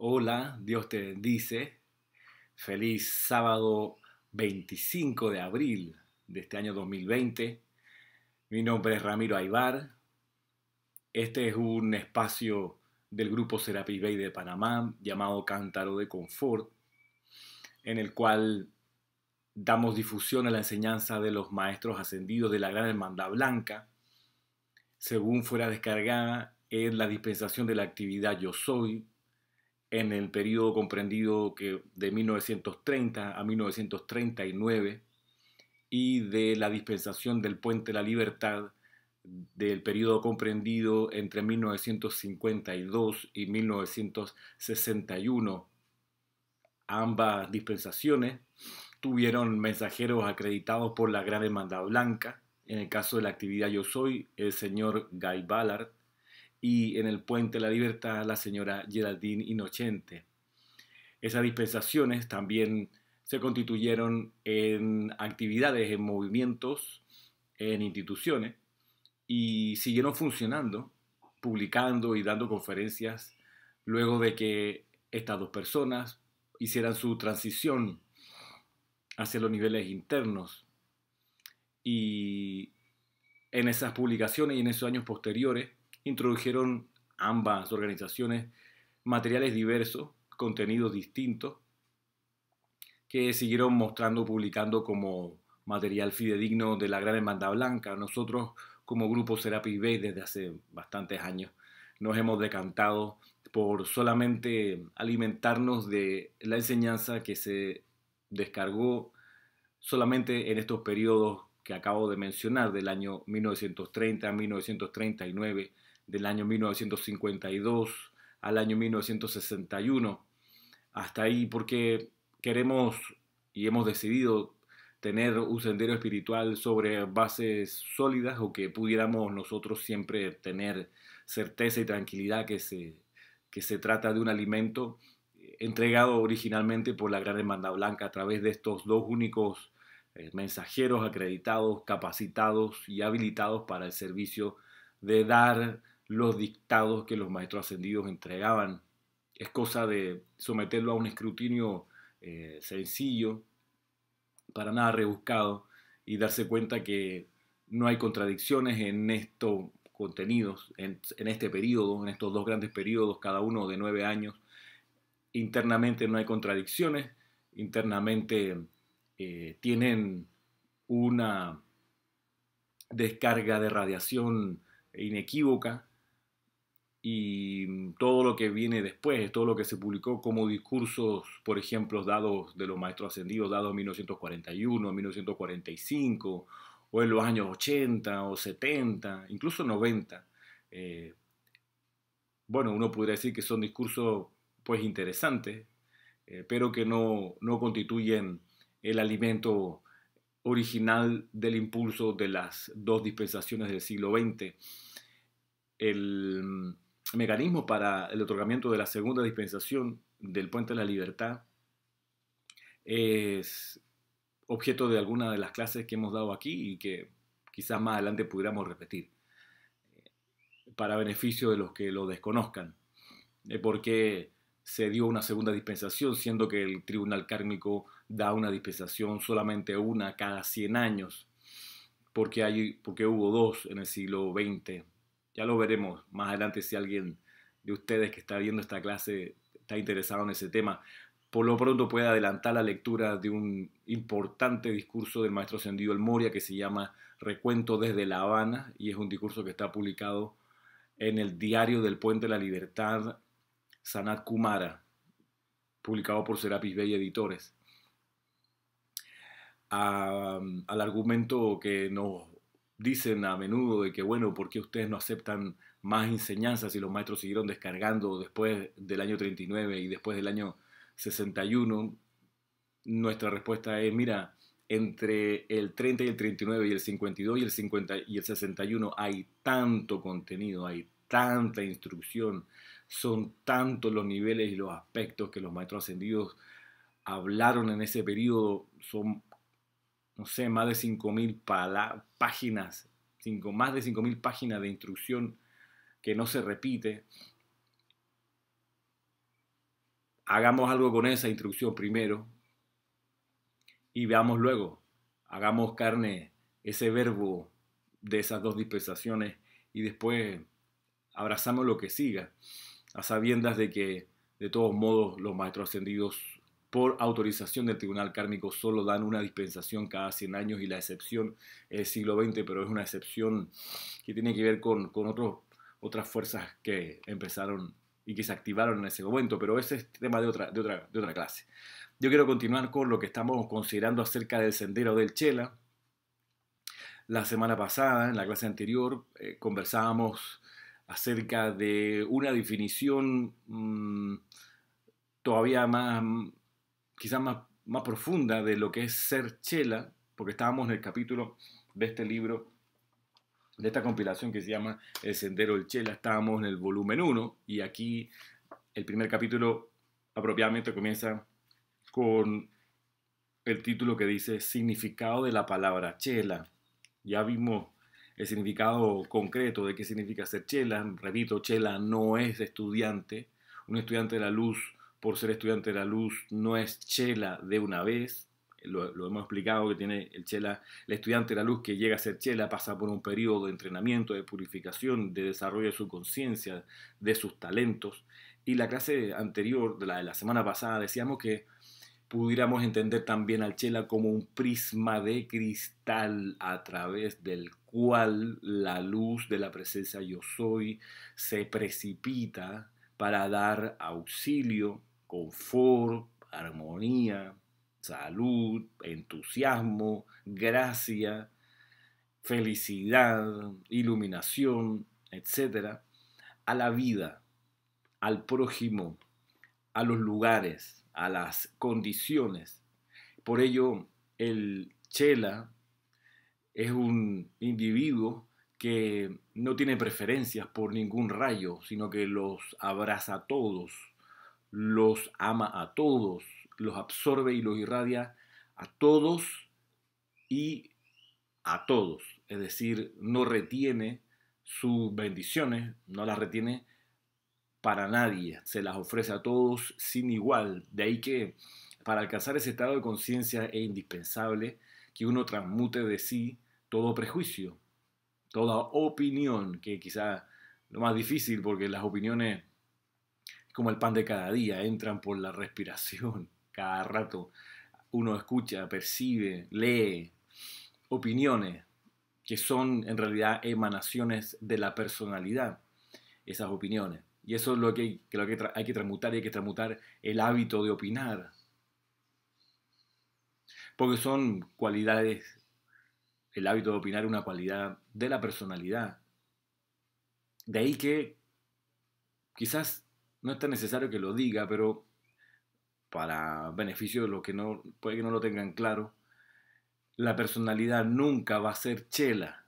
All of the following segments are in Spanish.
Hola, Dios te bendice. Feliz sábado 25 de abril de este año 2020. Mi nombre es Ramiro Aybar. Este es un espacio del grupo Serapis Bay de Panamá llamado Cántaro de Confort, en el cual damos difusión a la enseñanza de los maestros ascendidos de la Gran Hermandad Blanca, según fuera descargada en la dispensación de la actividad Yo Soy, en el periodo comprendido de 1930 a 1939 y de la dispensación del Puente de la Libertad del periodo comprendido entre 1952 y 1961. Ambas dispensaciones tuvieron mensajeros acreditados por la Gran Hermandad Blanca. En el caso de la actividad Yo Soy, el señor Guy Ballard, y en el Puente de la Libertad, la señora Geraldine Inocente. Esas dispensaciones también se constituyeron en actividades, en movimientos, en instituciones y siguieron funcionando, publicando y dando conferencias luego de que estas dos personas hicieran su transición hacia los niveles internos. Y en esas publicaciones y en esos años posteriores introdujeron ambas organizaciones materiales diversos, contenidos distintos, que siguieron mostrando, publicando como material fidedigno de la Gran Hermandad Blanca. Nosotros, como grupo Serapis Bay, desde hace bastantes años, nos hemos decantado por solamente alimentarnos de la enseñanza que se descargó solamente en estos periodos que acabo de mencionar, del año 1930 a 1939, del año 1952 al año 1961. Hasta ahí porque queremos y hemos decidido tener un sendero espiritual sobre bases sólidas, o que pudiéramos nosotros siempre tener certeza y tranquilidad que se trata de un alimento entregado originalmente por la Gran Hermandad Blanca a través de estos dos únicos mensajeros acreditados, capacitados y habilitados para el servicio de dar los dictados que los maestros ascendidos entregaban. Es cosa de someterlo a un escrutinio sencillo, para nada rebuscado, y darse cuenta que no hay contradicciones en estos contenidos, en este periodo, en estos dos grandes periodos, cada uno de 9 años. Internamente no hay contradicciones, internamente tienen una descarga de radiación inequívoca, y todo lo que viene después, todo lo que se publicó como discursos, por ejemplo, dados de los maestros ascendidos, dados en 1941, 1945, o en los años 80 o 70, incluso 90. Eh, bueno, uno podría decir que son discursos pues interesantes, pero que no constituyen el alimento original del impulso de las dos dispensaciones del siglo XX. El mecanismo para el otorgamiento de la segunda dispensación del Puente de la Libertad es objeto de alguna de las clases que hemos dado aquí y que quizás más adelante pudiéramos repetir, para beneficio de los que lo desconozcan. ¿Por qué se dio una segunda dispensación, siendo que el tribunal kármico da una dispensación solamente una cada 100 años? Porque hubo dos en el siglo XX. Ya lo veremos más adelante si alguien de ustedes que está viendo esta clase está interesado en ese tema. Por lo pronto puede adelantar la lectura de un importante discurso del maestro ascendido El Moria, que se llama Recuento desde La Habana, y es un discurso que está publicado en el Diario del Puente de la Libertad, Sanat Kumara, publicado por Serapis Bay Editores. Al argumento que nos dicen a menudo de que, bueno, ¿por qué ustedes no aceptan más enseñanzas si los maestros siguieron descargando después del año 39 y después del año 61? Nuestra respuesta es, mira, entre el 30 y el 39 y el 52 y el 50 y el 61 hay tanto contenido, hay tanta instrucción, son tantos los niveles y los aspectos que los maestros ascendidos hablaron en ese periodo, son, no sé, más de 5.000 páginas, más de 5.000 páginas de instrucción que no se repite, hagamos algo con esa introducción primero y veamos luego, hagamos carne ese verbo de esas dos dispensaciones y después abrazamos lo que siga, a sabiendas de que de todos modos los maestros ascendidos por autorización del Tribunal Kármico solo dan una dispensación cada 100 años y la excepción es el siglo XX, pero es una excepción que tiene que ver con otras fuerzas que empezaron y que se activaron en ese momento, pero ese es tema de otra clase. Yo quiero continuar con lo que estamos considerando acerca del sendero del Chela. La semana pasada, en la clase anterior, conversábamos acerca de una definición todavía más, quizás más profunda de lo que es ser Chela, porque estábamos en el capítulo de este libro, de esta compilación que se llama El Sendero del Chela, estábamos en el volumen 1 y aquí el primer capítulo apropiadamente comienza con el título que dice Significado de la palabra Chela. Ya vimos el significado concreto de qué significa ser Chela. Repito, Chela no es estudiante. Un estudiante de la luz, por ser estudiante de la luz, no es Chela de una vez. Lo hemos explicado que tiene el Chela, el estudiante de la luz que llega a ser Chela pasa por un periodo de entrenamiento, de purificación, de desarrollo de su conciencia, de sus talentos. Y la clase anterior, de la semana pasada, decíamos que pudiéramos entender también al Chela como un prisma de cristal a través del cual la luz de la presencia yo soy se precipita para dar auxilio, confort, armonía, salud, entusiasmo, gracia, felicidad, iluminación, etcétera, a la vida, al prójimo, a los lugares, a las condiciones. Por ello, el Chela es un individuo que no tiene preferencias por ningún rayo, sino que los abraza a todos, los ama a todos, los absorbe y los irradia a todos y a todos. Es decir, no retiene sus bendiciones, no las retiene para nadie, se las ofrece a todos sin igual. De ahí que para alcanzar ese estado de conciencia es indispensable que uno transmute de sí todo prejuicio, toda opinión, que quizá lo más difícil porque las opiniones, como el pan de cada día, entran por la respiración. Cada rato uno escucha, percibe, lee opiniones que son en realidad emanaciones de la personalidad, esas opiniones. Y eso es lo que hay que transmutar, y hay que transmutar el hábito de opinar. Porque son cualidades, el hábito de opinar es una cualidad de la personalidad. De ahí que quizás no es tan necesario que lo diga, pero para beneficio de los que no, puede que no lo tengan claro, la personalidad nunca va a ser Chela.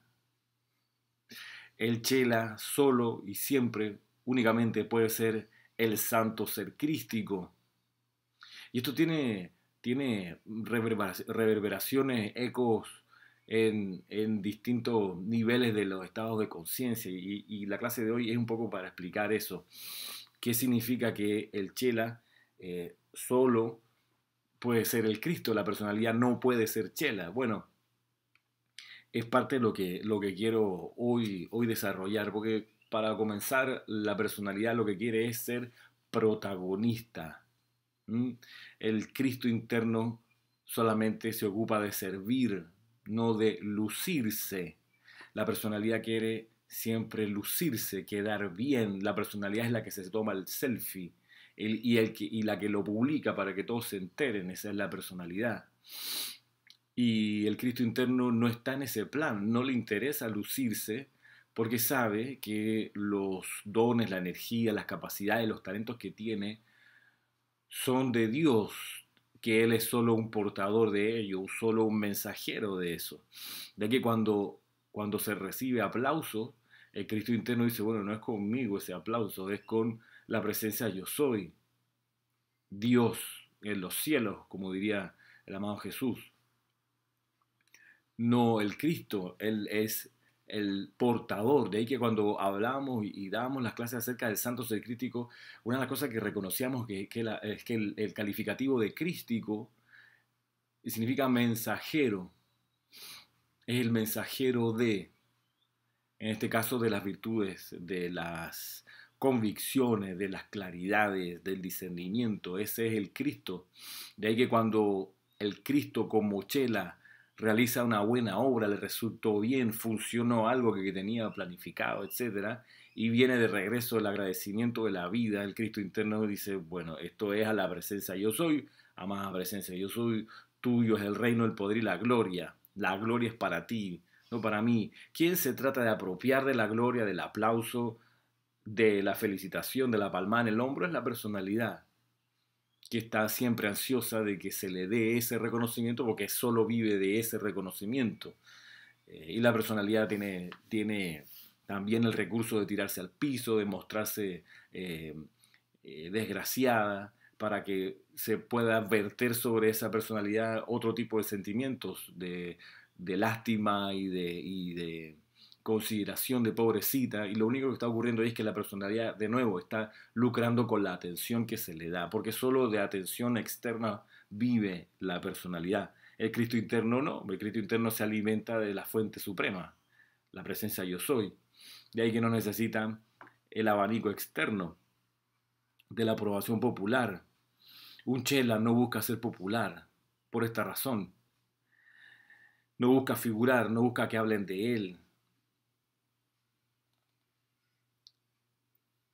El Chela solo y siempre, únicamente puede ser el santo ser crístico. Y esto tiene reverberaciones, ecos en distintos niveles de los estados de conciencia. Y la clase de hoy es un poco para explicar eso. ¿Qué significa que el Chela solo puede ser el Cristo? La personalidad no puede ser Chela. Bueno, es parte de lo que quiero hoy desarrollar, porque para comenzar, la personalidad lo que quiere es ser protagonista. El Cristo interno solamente se ocupa de servir, no de lucirse. La personalidad quiere siempre lucirse, quedar bien. La personalidad es la que se toma el selfie y la que lo publica para que todos se enteren. Esa es la personalidad. Y el Cristo interno no está en ese plan, no le interesa lucirse porque sabe que los dones, la energía, las capacidades, los talentos que tiene son de Dios, que Él es solo un portador de ello, solo un mensajero de eso. De que cuando se recibe aplauso, el Cristo interno dice, bueno, no es conmigo ese aplauso, es con la presencia yo soy, Dios en los cielos, como diría el amado Jesús. No el Cristo, Él es el portador. De ahí que cuando hablábamos y dábamos las clases acerca del santo ser crístico, una de las cosas que reconocíamos es que el calificativo de crístico significa mensajero. Es el mensajero de, en este caso, de las virtudes, de las convicciones, de las claridades, del discernimiento. Ese es el Cristo. De ahí que cuando el Cristo como chela realiza una buena obra, le resultó bien, funcionó algo que tenía planificado, etcétera, y viene de regreso el agradecimiento de la vida, el Cristo interno dice, bueno, esto es a la presencia yo soy, amada presencia yo soy, tuyo es el reino, el poder y la gloria es para ti, no para mí. ¿Quién se trata de apropiar de la gloria, del aplauso, de la felicitación, de la palma en el hombro? Es la personalidad, que está siempre ansiosa de que se le dé ese reconocimiento porque solo vive de ese reconocimiento. Y la personalidad tiene también el recurso de tirarse al piso, de mostrarse desgraciada, para que se pueda verter sobre esa personalidad otro tipo de sentimientos, de lástima y de consideración de pobrecita, y lo único que está ocurriendo ahí es que la personalidad de nuevo está lucrando con la atención que se le da, porque solo de atención externa vive la personalidad. El Cristo interno no, el Cristo interno se alimenta de la fuente suprema, la presencia yo soy. De ahí que no necesitan el abanico externo de la aprobación popular. Un chela no busca ser popular por esta razón. No busca figurar, no busca que hablen de él.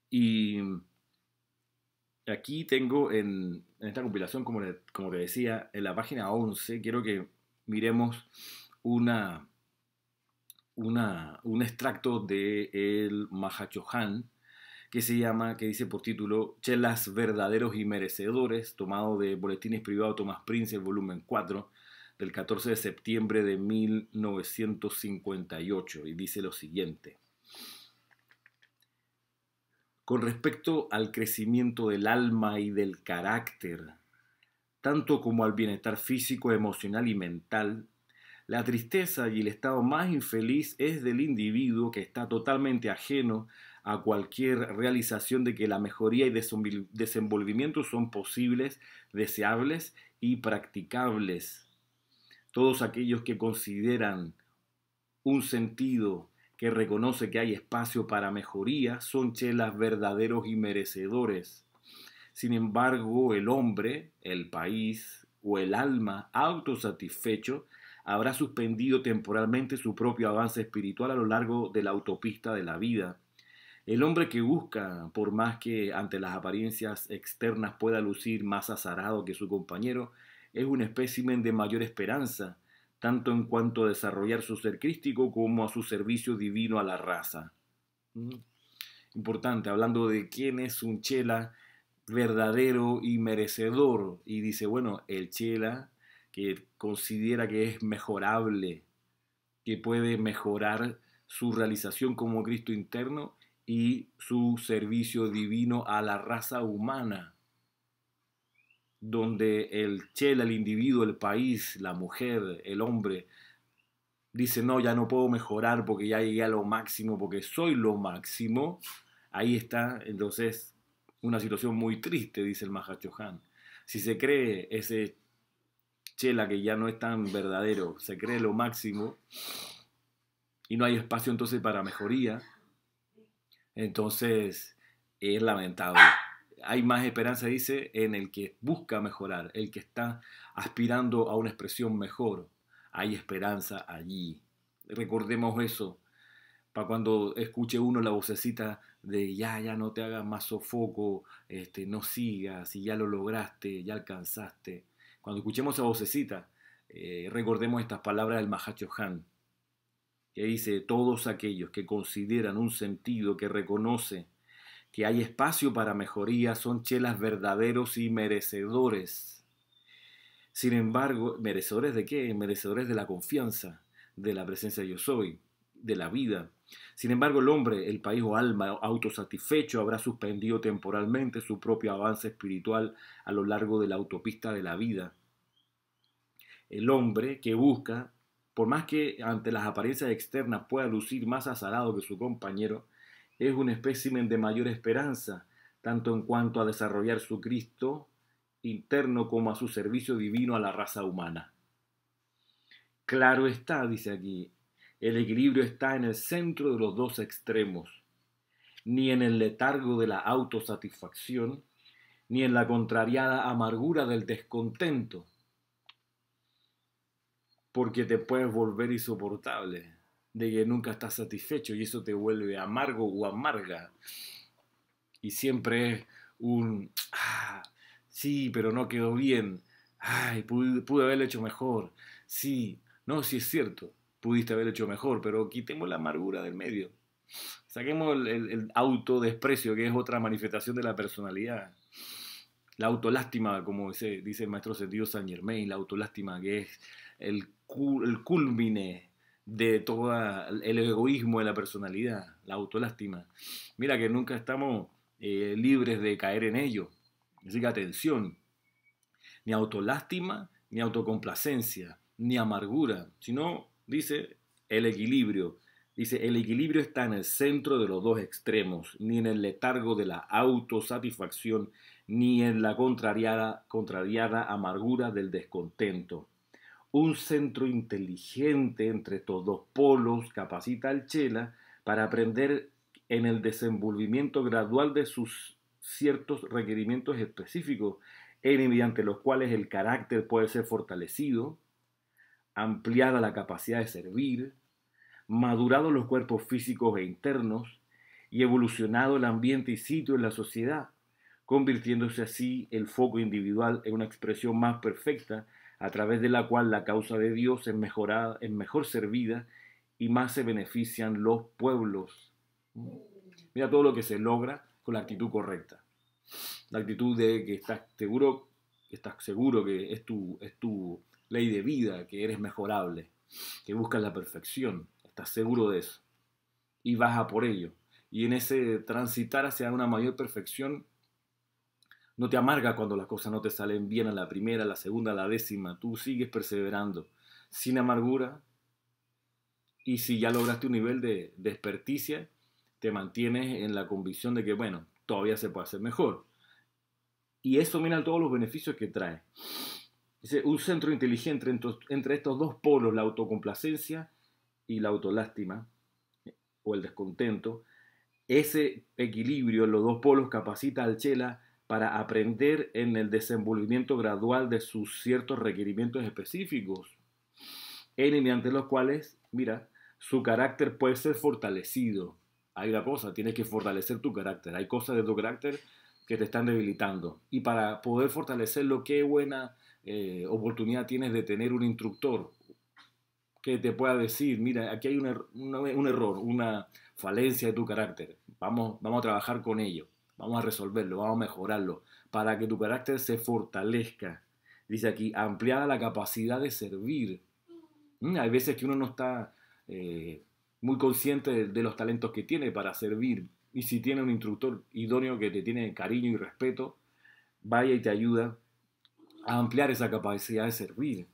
Y aquí tengo en esta compilación, como te decía, en la página 11, quiero que miremos un extracto de el Mahachohan que dice por título Chelas verdaderos y merecedores, tomado de Boletines Privados Tomás Prince, el volumen 4, del 14 de septiembre de 1958, y dice lo siguiente. Con respecto al crecimiento del alma y del carácter, tanto como al bienestar físico, emocional y mental, la tristeza y el estado más infeliz es del individuo que está totalmente ajeno a cualquier realización de que la mejoría y desenvolvimiento son posibles, deseables y practicables. Todos aquellos que consideran un sentido que reconoce que hay espacio para mejoría son chelas verdaderos y merecedores. Sin embargo, el hombre, el país o el alma autosatisfecho habrá suspendido temporalmente su propio avance espiritual a lo largo de la autopista de la vida. El hombre que busca, por más que ante las apariencias externas pueda lucir más azarado que su compañero, es un espécimen de mayor esperanza, tanto en cuanto a desarrollar su ser crístico como a su servicio divino a la raza. Importante, hablando de quién es un chela verdadero y merecedor. Y dice, bueno, el chela que considera que es mejorable, que puede mejorar su realización como Cristo interno y su servicio divino a la raza humana, donde el chela, el individuo, el país, la mujer, el hombre, dice, no, ya no puedo mejorar porque ya llegué a lo máximo, porque soy lo máximo. Ahí está, entonces, una situación muy triste, dice el Mahachohan. Si se cree ese chela que ya no es tan verdadero, se cree lo máximo y no hay espacio entonces para mejoría, entonces es lamentable. Hay más esperanza, dice, en el que busca mejorar, el que está aspirando a una expresión mejor. Hay esperanza allí. Recordemos eso, para cuando escuche uno la vocecita de ya no te hagas más sofoco, no sigas, si ya lo lograste, ya alcanzaste. Cuando escuchemos esa vocecita, recordemos estas palabras del Mahachohan, que dice, todos aquellos que consideran un sentido que reconoce que hay espacio para mejoría son chelas verdaderos y merecedores. Sin embargo, ¿merecedores de qué? Merecedores de la confianza, de la presencia de yo soy, de la vida. Sin embargo, el hombre, el país o alma autosatisfecho habrá suspendido temporalmente su propio avance espiritual a lo largo de la autopista de la vida. El hombre que busca, por más que ante las apariencias externas pueda lucir más azarado que su compañero, es un espécimen de mayor esperanza, tanto en cuanto a desarrollar su Cristo interno como a su servicio divino a la raza humana. Claro está, dice aquí, el equilibrio está en el centro de los dos extremos, ni en el letargo de la autosatisfacción, ni en la contrariada amargura del descontento, porque te puedes volver insoportable, de que nunca estás satisfecho y eso te vuelve amargo o amarga. Y siempre es sí, pero no quedó bien, ay, pude haberlo hecho mejor, sí, no, sí es cierto, pudiste haberlo hecho mejor, pero quitemos la amargura del medio. Saquemos el autodesprecio, que es otra manifestación de la personalidad. La autolástima, como dice el maestro sentido Saint Germain, la autolástima, que es el culmine de todo el egoísmo de la personalidad, la autolástima. Mira que nunca estamos libres de caer en ello. Así que atención, ni autolástima, ni autocomplacencia, ni amargura, sino, dice, el equilibrio. Dice, el equilibrio está en el centro de los dos extremos, ni en el letargo de la autosatisfacción, ni en la contrariada amargura del descontento. Un centro inteligente entre estos dos polos capacita al Chela para aprender en el desenvolvimiento gradual de sus ciertos requerimientos específicos, mediante los cuales el carácter puede ser fortalecido, ampliada la capacidad de servir, madurados los cuerpos físicos e internos y evolucionado el ambiente y sitio en la sociedad, convirtiéndose así el foco individual en una expresión más perfecta a través de la cual la causa de Dios es mejor servida y más se benefician los pueblos. Mira todo lo que se logra con la actitud correcta. La actitud de que estás seguro que es tu ley de vida, que eres mejorable, que buscas la perfección. Estás seguro de eso. Y vas a por ello. Y en ese transitar hacia una mayor perfección, no te amarga cuando las cosas no te salen bien a la primera, a la segunda, a la décima. Tú sigues perseverando sin amargura. Y si ya lograste un nivel de experticia, te mantienes en la convicción de que, bueno, todavía se puede hacer mejor. Y eso mira todos los beneficios que trae. Dice, un centro inteligente entre estos dos polos, la autocomplacencia y la autolástima, o el descontento, ese equilibrio en los dos polos capacita al Chela para aprender en el desenvolvimiento gradual de sus ciertos requerimientos específicos, mediante los cuales, mira, su carácter puede ser fortalecido. Hay una cosa, tienes que fortalecer tu carácter. Hay cosas de tu carácter que te están debilitando. Y para poder fortalecerlo, qué buena oportunidad tienes de tener un instructor que te pueda decir, mira, aquí hay un error, una falencia de tu carácter. Vamos a trabajar con ello. Vamos a resolverlo, vamos a mejorarlo, para que tu carácter se fortalezca. Dice aquí, ampliada la capacidad de servir. Hay veces que uno no está muy consciente de los talentos que tiene para servir. Y si tiene un instructor idóneo que te tiene cariño y respeto, vaya y te ayuda a ampliar esa capacidad de servir.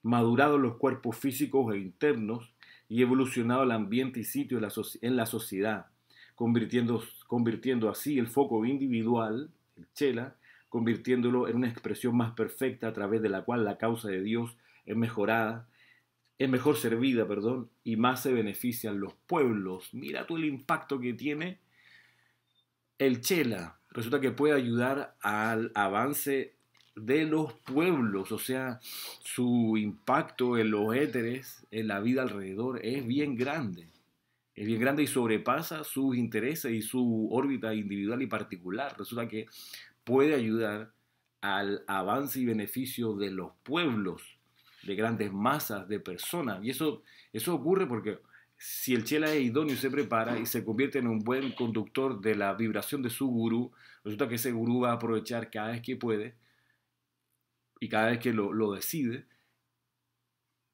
Madurados los cuerpos físicos e internos y evolucionado el ambiente y sitio en la sociedad, convirtiendo así el foco individual, el Chela, convirtiéndolo en una expresión más perfecta a través de la cual la causa de Dios es mejor servida, y más se benefician los pueblos. Mira tú el impacto que tiene el Chela. Resulta que puede ayudar al avance de los pueblos, o sea, su impacto en los éteres, en la vida alrededor, es bien grande. Es bien grande y sobrepasa sus intereses y su órbita individual y particular. Resulta que puede ayudar al avance y beneficio de los pueblos, de grandes masas de personas. Y eso ocurre porque si el Chela es idóneo y se prepara y se convierte en un buen conductor de la vibración de su gurú, resulta que ese gurú va a aprovechar cada vez que puede y cada vez que lo decide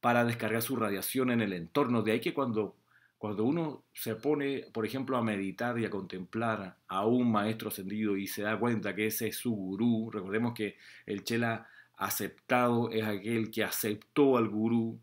para descargar su radiación en el entorno. De ahí que cuando uno se pone, por ejemplo, a meditar y a contemplar a un maestro ascendido y se da cuenta que ese es su gurú, recordemos que el Chela aceptado es aquel que aceptó al gurú,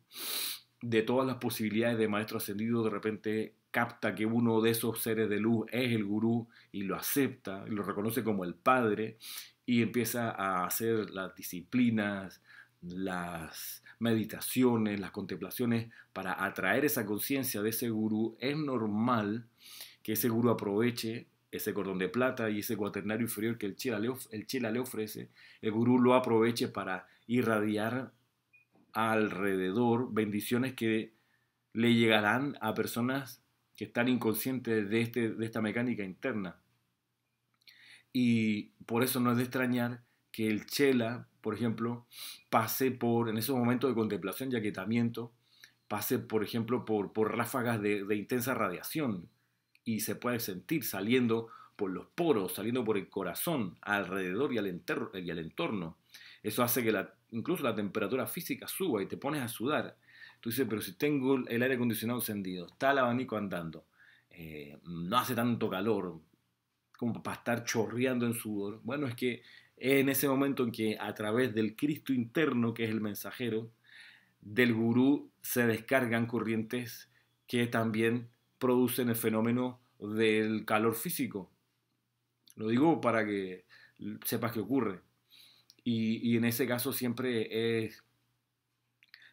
de todas las posibilidades de maestro ascendido, de repente capta que uno de esos seres de luz es el gurú y lo acepta, y lo reconoce como el padre y empieza a hacer las disciplinas, las meditaciones, las contemplaciones para atraer esa conciencia de ese gurú. Es normal que ese gurú aproveche ese cordón de plata y ese cuaternario inferior que el chela le ofrece, el gurú lo aproveche para irradiar alrededor bendiciones que le llegarán a personas que están inconscientes de esta mecánica interna. Y por eso no es de extrañar que el chela, por ejemplo, pase por, en esos momentos de contemplación y aquietamiento, pase, por ejemplo, por ráfagas de intensa radiación y se puede sentir saliendo por los poros, saliendo por el corazón, alrededor y al entorno. Eso hace que incluso la temperatura física suba y te pones a sudar. Tú dices, pero si tengo el aire acondicionado encendido, está el abanico andando, no hace tanto calor como para estar chorreando en sudor. Bueno, es que es en ese momento en que a través del Cristo interno, que es el mensajero, del gurú se descargan corrientes que también producen el fenómeno del calor físico. Lo digo para que sepas qué ocurre. Y en ese caso siempre es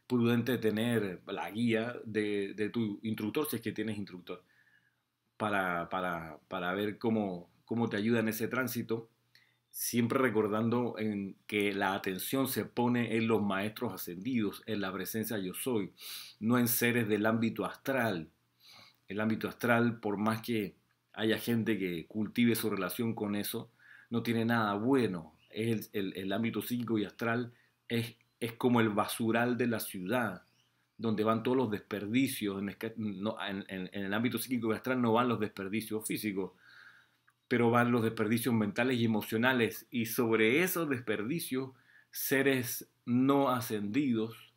prudente tener la guía de tu instructor, si es que tienes instructor, para ver cómo te ayuda en ese tránsito, siempre recordando en que la atención se pone en los maestros ascendidos, en la presencia yo soy, no en seres del ámbito astral. El ámbito astral, por más que haya gente que cultive su relación con eso, no tiene nada bueno. El ámbito psíquico y astral es como el basural de la ciudad, donde van todos los desperdicios. En el ámbito psíquico y astral no van los desperdicios físicos, pero van los desperdicios mentales y emocionales. Y sobre esos desperdicios, seres no ascendidos,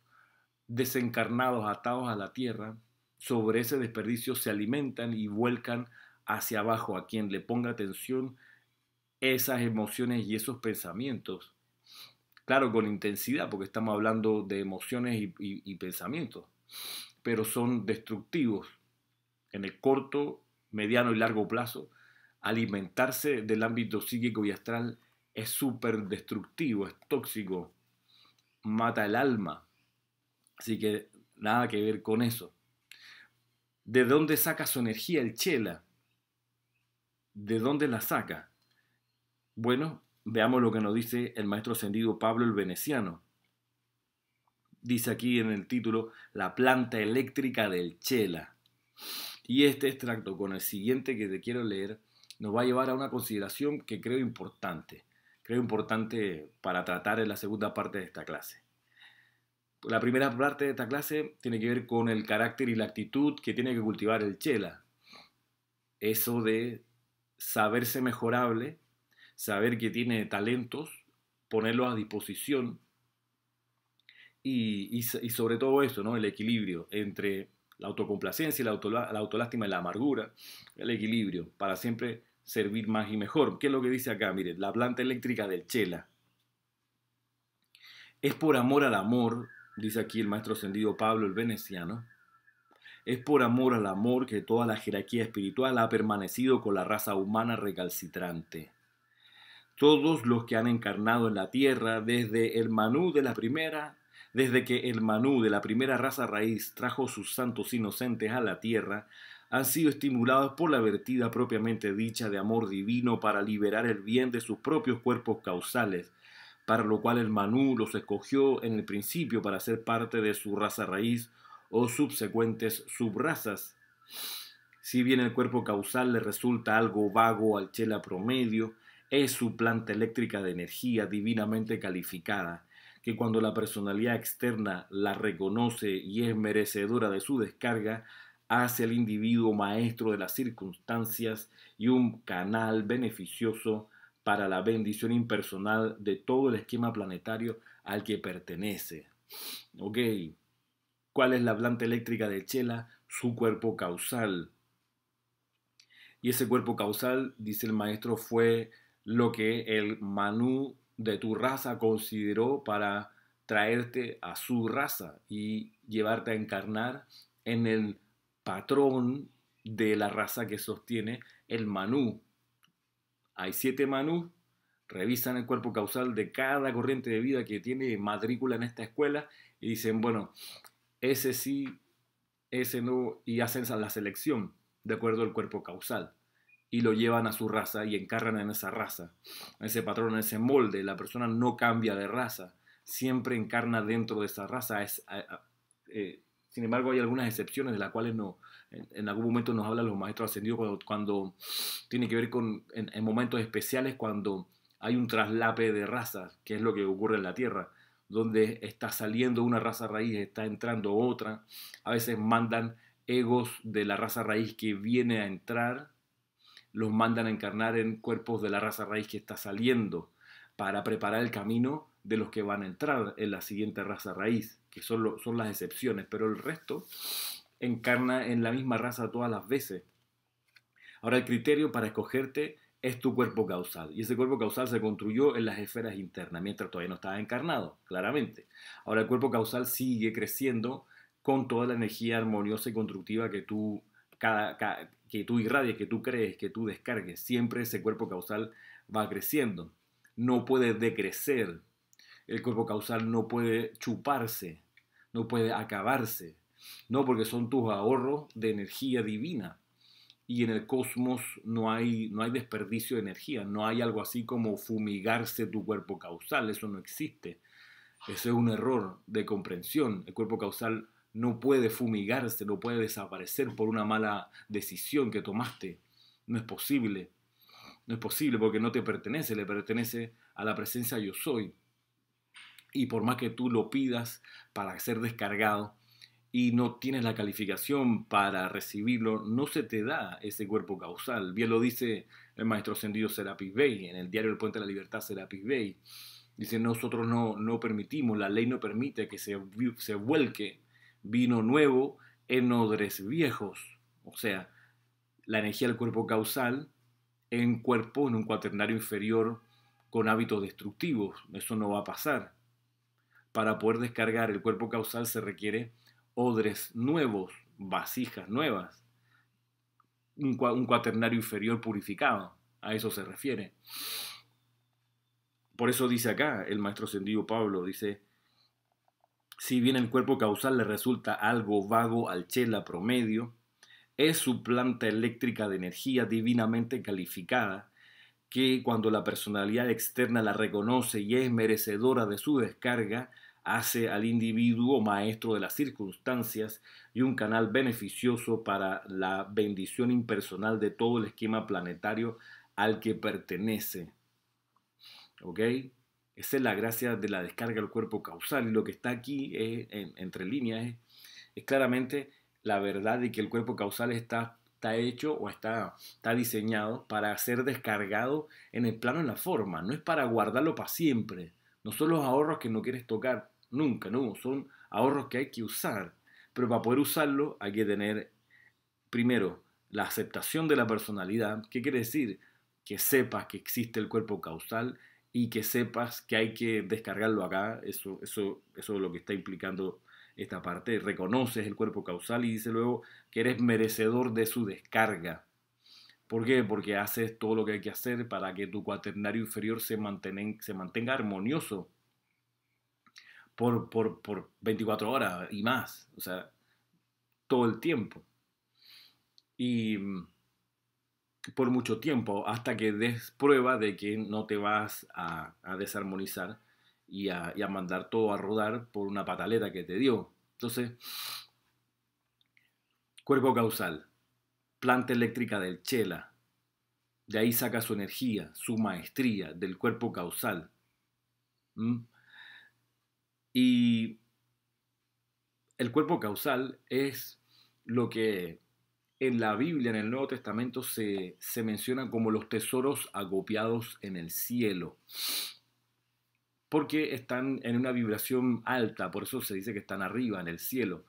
desencarnados, atados a la tierra, sobre ese desperdicio se alimentan y vuelcan hacia abajo a quien le ponga atención esas emociones y esos pensamientos. Claro, con intensidad, porque estamos hablando de emociones y pensamientos, pero son destructivos en el corto, mediano y largo plazo. Alimentarse del ámbito psíquico y astral es súper destructivo, es tóxico, mata el alma. Así que nada que ver con eso. ¿De dónde saca su energía el chela? ¿De dónde la saca? Bueno, veamos lo que nos dice el maestro ascendido Pablo el Veneciano. Dice aquí en el título, la planta eléctrica del chela. Y este extracto con el siguiente que te quiero leer nos va a llevar a una consideración que creo importante. Creo importante para tratar en la segunda parte de esta clase. La primera parte de esta clase tiene que ver con el carácter y la actitud que tiene que cultivar el chela. Eso de saberse mejorable, saber que tiene talentos, ponerlos a disposición y sobre todo eso, ¿no? El equilibrio entre la autocomplacencia, la autolástima y la amargura, el equilibrio para siempre servir más y mejor. ¿Qué es lo que dice acá? Miren, la planta eléctrica del chela. Es por amor al amor, dice aquí el maestro ascendido Pablo el Veneciano, es por amor al amor que toda la jerarquía espiritual ha permanecido con la raza humana recalcitrante. Todos los que han encarnado en la tierra desde el Manú de la primera, desde que el Manú de la primera raza raíz trajo sus santos inocentes a la tierra, han sido estimulados por la vertida propiamente dicha de amor divino para liberar el bien de sus propios cuerpos causales, para lo cual el Manú los escogió en el principio para ser parte de su raza raíz o subsecuentes subrazas. Si bien el cuerpo causal le resulta algo vago al chela promedio, es su planta eléctrica de energía divinamente calificada, que cuando la personalidad externa la reconoce y es merecedora de su descarga, hace al individuo maestro de las circunstancias y un canal beneficioso para la bendición impersonal de todo el esquema planetario al que pertenece. Ok, ¿cuál es la planta eléctrica de chela? Su cuerpo causal. Y ese cuerpo causal, dice el maestro, fue lo que el Manú de tu raza consideró para traerte a su raza. Y llevarte a encarnar en el patrón de la raza que sostiene el Manú. Hay 7 Manús, revisan el cuerpo causal de cada corriente de vida que tiene matrícula en esta escuela y dicen, bueno, ese sí, ese no, y hacen la selección de acuerdo al cuerpo causal y lo llevan a su raza y encarnan en esa raza, en ese patrón, en ese molde. La persona no cambia de raza, siempre encarna dentro de esa raza. Sin embargo, hay algunas excepciones de las cuales no, en algún momento nos hablan los maestros ascendidos cuando tiene que ver con en momentos especiales, cuando hay un traslape de razas, que es lo que ocurre en la Tierra, donde está saliendo una raza raíz, está entrando otra. A veces mandan egos de la raza raíz que viene a entrar, los mandan a encarnar en cuerpos de la raza raíz que está saliendo para preparar el camino de los que van a entrar en la siguiente raza raíz, que son las excepciones, pero el resto encarna en la misma raza todas las veces. Ahora, el criterio para escogerte es tu cuerpo causal, y ese cuerpo causal se construyó en las esferas internas, mientras todavía no estaba encarnado, claramente. Ahora, el cuerpo causal sigue creciendo con toda la energía armoniosa y constructiva que tú irradies, que tú crees, que tú descargues. Siempre ese cuerpo causal va creciendo. No puede decrecer. El cuerpo causal no puede chuparse, no puede acabarse. No, porque son tus ahorros de energía divina. Y en el cosmos no hay desperdicio de energía. No hay algo así como fumigarse tu cuerpo causal. Eso no existe. Eso es un error de comprensión. El cuerpo causal no puede fumigarse, no puede desaparecer por una mala decisión que tomaste. No es posible. No es posible porque no te pertenece, le pertenece a la presencia yo soy. Y por más que tú lo pidas para ser descargado y no tienes la calificación para recibirlo, no se te da ese cuerpo causal. Bien lo dice el maestro ascendido Serapis Bey en el diario El Puente de la Libertad, Serapis Bey. Dice, nosotros no permitimos, la ley no permite que se vuelque vino nuevo en odres viejos. O sea, la energía del cuerpo causal en un cuaternario inferior con hábitos destructivos. Eso no va a pasar. Para poder descargar el cuerpo causal se requiere odres nuevos, vasijas nuevas, un cuaternario inferior purificado. A eso se refiere. Por eso dice acá el maestro ascendido Pablo, dice, si bien el cuerpo causal le resulta algo vago al chela promedio, es su planta eléctrica de energía divinamente calificada, que cuando la personalidad externa la reconoce y es merecedora de su descarga, hace al individuo maestro de las circunstancias y un canal beneficioso para la bendición impersonal de todo el esquema planetario al que pertenece. ¿Ok? Esa es la gracia de la descarga del cuerpo causal, y lo que está aquí entre líneas es claramente la verdad de que el cuerpo causal está hecho o está diseñado para ser descargado en el plano, en la forma. No es para guardarlo para siempre. No son los ahorros que no quieres tocar nunca, no. Son ahorros que hay que usar. Pero para poder usarlo hay que tener, primero, la aceptación de la personalidad. ¿Qué quiere decir? Que sepas que existe el cuerpo causal y que sepas que hay que descargarlo acá. Eso es lo que está implicando esta parte. Reconoces el cuerpo causal y dice luego que eres merecedor de su descarga. ¿Por qué? Porque haces todo lo que hay que hacer para que tu cuaternario inferior se mantenga armonioso por 24 horas y más. O sea, todo el tiempo. Y por mucho tiempo, hasta que des prueba de que no te vas a desarmonizar y a mandar todo a rodar por una pataleta que te dio. Entonces, cuerpo causal, planta eléctrica del chela, de ahí saca su energía, su maestría del cuerpo causal. Y el cuerpo causal es lo que en la Biblia, en el Nuevo Testamento, se menciona como los tesoros acopiados en el cielo. Porque están en una vibración alta, por eso se dice que están arriba, en el cielo.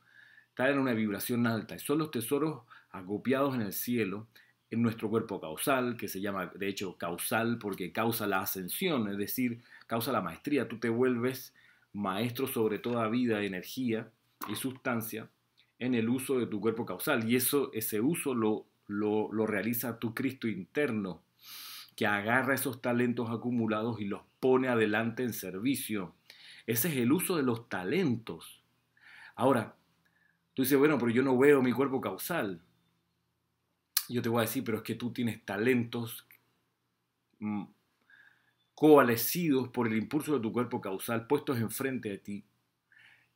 Están en una vibración alta. Y son los tesoros acopiados en el cielo, en nuestro cuerpo causal, que se llama, de hecho, causal, porque causa la ascensión, es decir, causa la maestría. Tú te vuelves maestro sobre toda vida, energía, y sustancia en el uso de tu cuerpo causal. Y ese uso lo realiza tu Cristo interno, que agarra esos talentos acumulados y los pone adelante en servicio. Ese es el uso de los talentos. Ahora, tú dices, bueno, pero yo no veo mi cuerpo causal. Yo te voy a decir, pero es que tú tienes talentos coalescidos por el impulso de tu cuerpo causal, puestos enfrente de ti,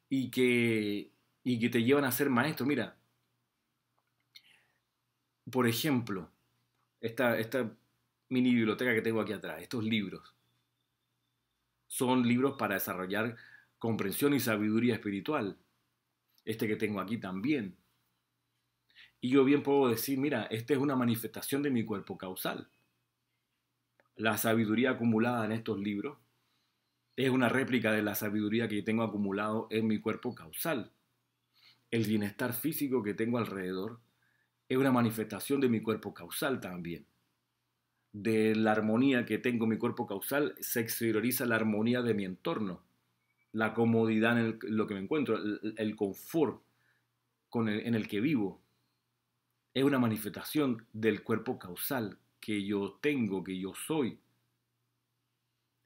y que te llevan a ser maestro. Mira, por ejemplo, esta mini biblioteca que tengo aquí atrás, estos libros, son libros para desarrollar comprensión y sabiduría espiritual. Este que tengo aquí también. Y yo bien puedo decir, mira, esta es una manifestación de mi cuerpo causal. La sabiduría acumulada en estos libros es una réplica de la sabiduría que tengo acumulado en mi cuerpo causal. El bienestar físico que tengo alrededor es una manifestación de mi cuerpo causal también. De la armonía que tengo en mi cuerpo causal se exterioriza la armonía de mi entorno, la comodidad en lo que me encuentro, el confort en el que vivo. Es una manifestación del cuerpo causal que yo tengo, que yo soy.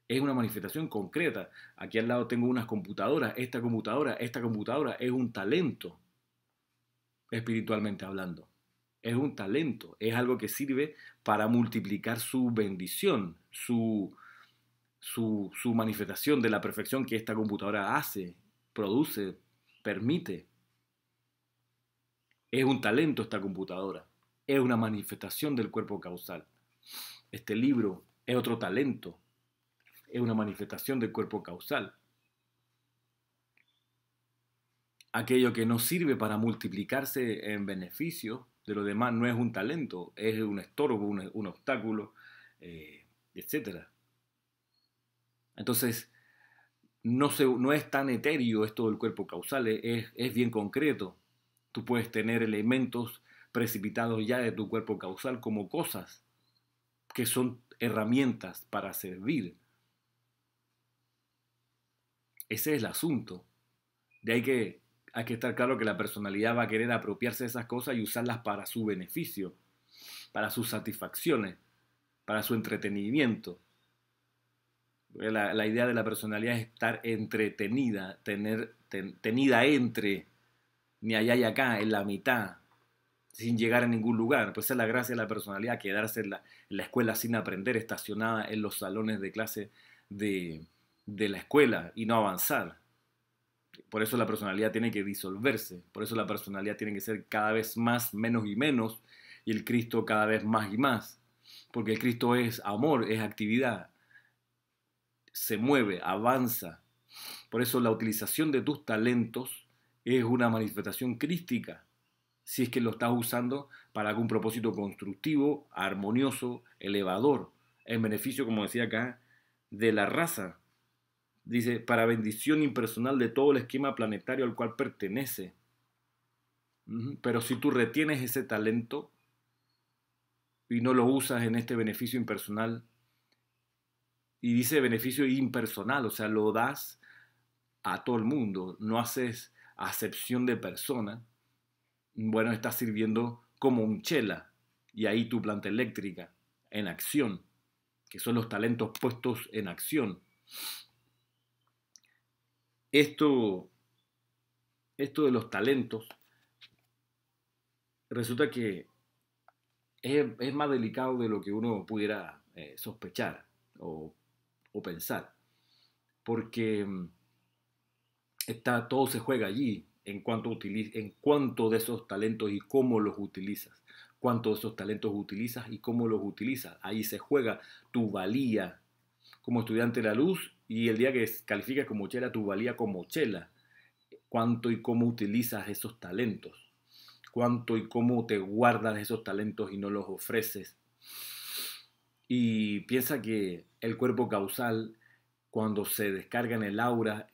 Es una manifestación concreta. Aquí al lado tengo unas computadoras. Esta computadora es un talento, espiritualmente hablando. Es un talento, es algo que sirve para multiplicar su bendición, su manifestación de la perfección que esta computadora hace, produce, permite. Es un talento esta computadora, es una manifestación del cuerpo causal. Este libro es otro talento, es una manifestación del cuerpo causal. Aquello que no sirve para multiplicarse en beneficio de los demás no es un talento, es un estorbo, un obstáculo, etc. Entonces, no es tan etéreo esto del cuerpo causal, es bien concreto. Tú puedes tener elementos precipitados ya de tu cuerpo causal como cosas que son herramientas para servir. Ese es el asunto. De ahí que hay que estar claro que la personalidad va a querer apropiarse de esas cosas y usarlas para su beneficio, para sus satisfacciones, para su entretenimiento. La idea de la personalidad es estar entretenida, tenida entre, ni allá y acá, en la mitad, sin llegar a ningún lugar. Pues esa es la gracia de la personalidad, quedarse en la escuela sin aprender, estacionada en los salones de clase de la escuela y no avanzar. Por eso la personalidad tiene que disolverse, por eso la personalidad tiene que ser cada vez más, menos y menos, y el Cristo cada vez más y más. Porque el Cristo es amor, es actividad, se mueve, avanza. Por eso la utilización de tus talentos es una manifestación crística, si es que lo estás usando para algún propósito constructivo, armonioso, elevador, en beneficio, como decía acá, de la raza. Dice, para bendición impersonal de todo el esquema planetario al cual pertenece. Pero si tú retienes ese talento y no lo usas en este beneficio impersonal, y dice beneficio impersonal, o sea, lo das a todo el mundo, no haces acepción de persona, bueno, estás sirviendo como un chela, y ahí tu planta eléctrica, en acción, que son los talentos puestos en acción. Esto de los talentos, resulta que es más delicado de lo que uno pudiera sospechar o pensar, porque todo se juega allí en cuanto de esos talentos y cómo los utilizas. Cuánto de esos talentos utilizas y cómo los utilizas. Ahí se juega tu valía como estudiante de la luz y el día que calificas como chela, tu valía como chela. Cuánto y cómo utilizas esos talentos. Cuánto y cómo te guardas esos talentos y no los ofreces. Y piensa que el cuerpo causal, cuando se descarga en el aura,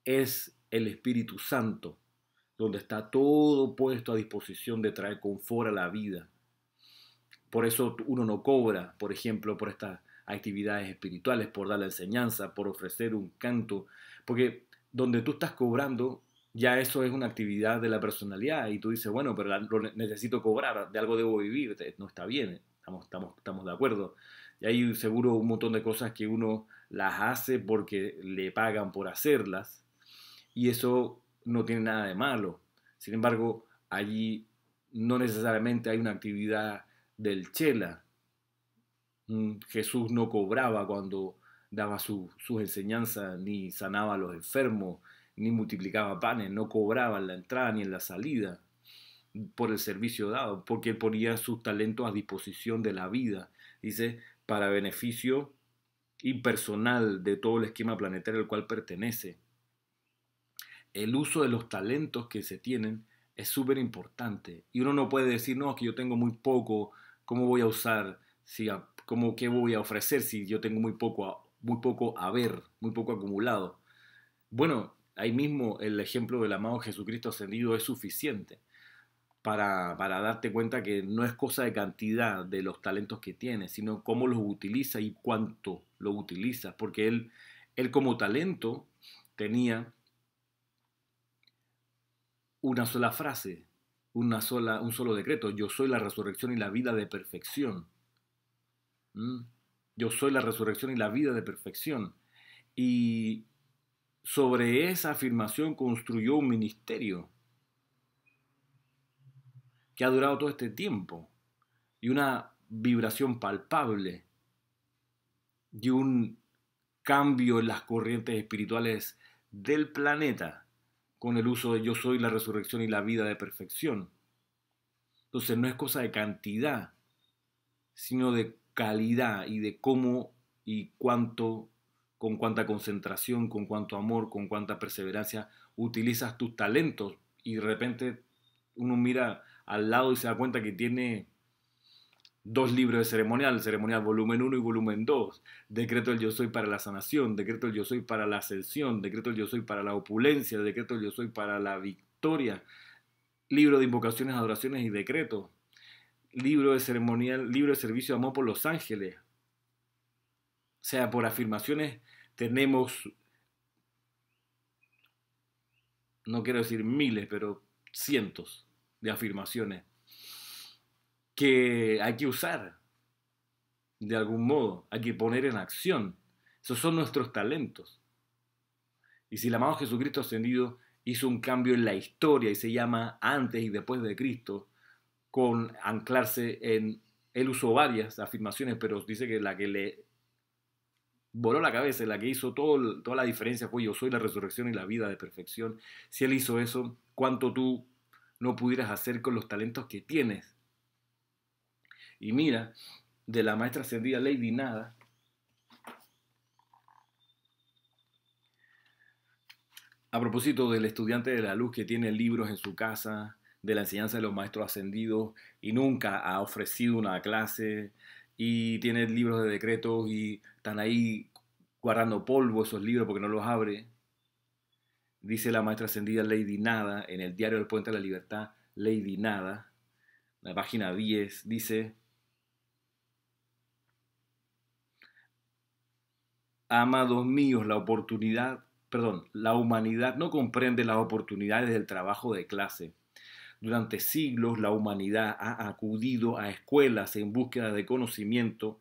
es el Espíritu Santo, donde está todo puesto a disposición de traer confort a la vida. Por eso uno no cobra, por ejemplo, por estas actividades espirituales, por dar la enseñanza, por ofrecer un canto, porque donde tú estás cobrando ya eso es una actividad de la personalidad y tú dices, bueno, pero necesito cobrar, de algo debo vivir, no está bien, estamos de acuerdo. Y hay seguro un montón de cosas que uno las hace porque le pagan por hacerlas y eso no tiene nada de malo. Sin embargo, allí no necesariamente hay una actividad del chela. Jesús no cobraba cuando daba sus enseñanzas, ni sanaba a los enfermos, ni multiplicaba panes, no cobraba en la entrada ni en la salida por el servicio dado, porque él ponía sus talentos a disposición de la vida, dice, para beneficio impersonal de todo el esquema planetario al cual pertenece. El uso de los talentos que se tienen es súper importante y uno no puede decir, no, que yo tengo muy poco, ¿cómo voy a usar? Si, ¿cómo, qué voy a ofrecer si yo tengo muy poco haber, muy poco acumulado? Bueno, ahí mismo el ejemplo del amado Jesucristo ascendido es suficiente para darte cuenta que no es cosa de cantidad de los talentos que tiene, sino cómo los utiliza y cuánto lo utiliza, porque él como talento tenía una sola frase, un solo decreto, yo soy la resurrección y la vida de perfección. ¿Mm? Yo soy la resurrección y la vida de perfección. Y sobre esa afirmación construyó un ministerio que ha durado todo este tiempo y una vibración palpable y un cambio en las corrientes espirituales del planeta con el uso de yo soy la resurrección y la vida de perfección. Entonces no es cosa de cantidad, sino de calidad y de cómo y cuánto, con cuánta concentración, con cuánto amor, con cuánta perseverancia utilizas tus talentos y de repente uno mira al lado y se da cuenta que tiene dos libros de ceremonial, ceremonial volumen 1 y volumen 2, decreto del yo soy para la sanación, decreto del yo soy para la ascensión, decreto del yo soy para la opulencia, decreto del yo soy para la victoria, libro de invocaciones, adoraciones y decretos, libro de ceremonial, libro de servicio de amor por los ángeles. O sea, por afirmaciones tenemos, no quiero decir miles, pero cientos de afirmaciones que hay que usar de algún modo, hay que poner en acción. Esos son nuestros talentos. Y si el amado Jesucristo ascendido hizo un cambio en la historia y se llama antes y después de Cristo, con anclarse en, él usó varias afirmaciones, pero dice que la que le voló la cabeza, la que hizo toda la diferencia fue yo soy la resurrección y la vida de perfección. Si él hizo eso, ¿cuánto tú no pudieras hacer con los talentos que tienes? Y mira, de la maestra ascendida Lady Nada, a propósito del estudiante de la luz que tiene libros en su casa, de la enseñanza de los maestros ascendidos y nunca ha ofrecido una clase y tiene libros de decretos y están ahí guardando polvo esos libros porque no los abre. Dice la maestra ascendida Lady Nada en el diario del Puente de la Libertad, Lady Nada, la página 10, dice, amados míos, la humanidad no comprende las oportunidades del trabajo de clase. Durante siglos la humanidad ha acudido a escuelas en búsqueda de conocimiento,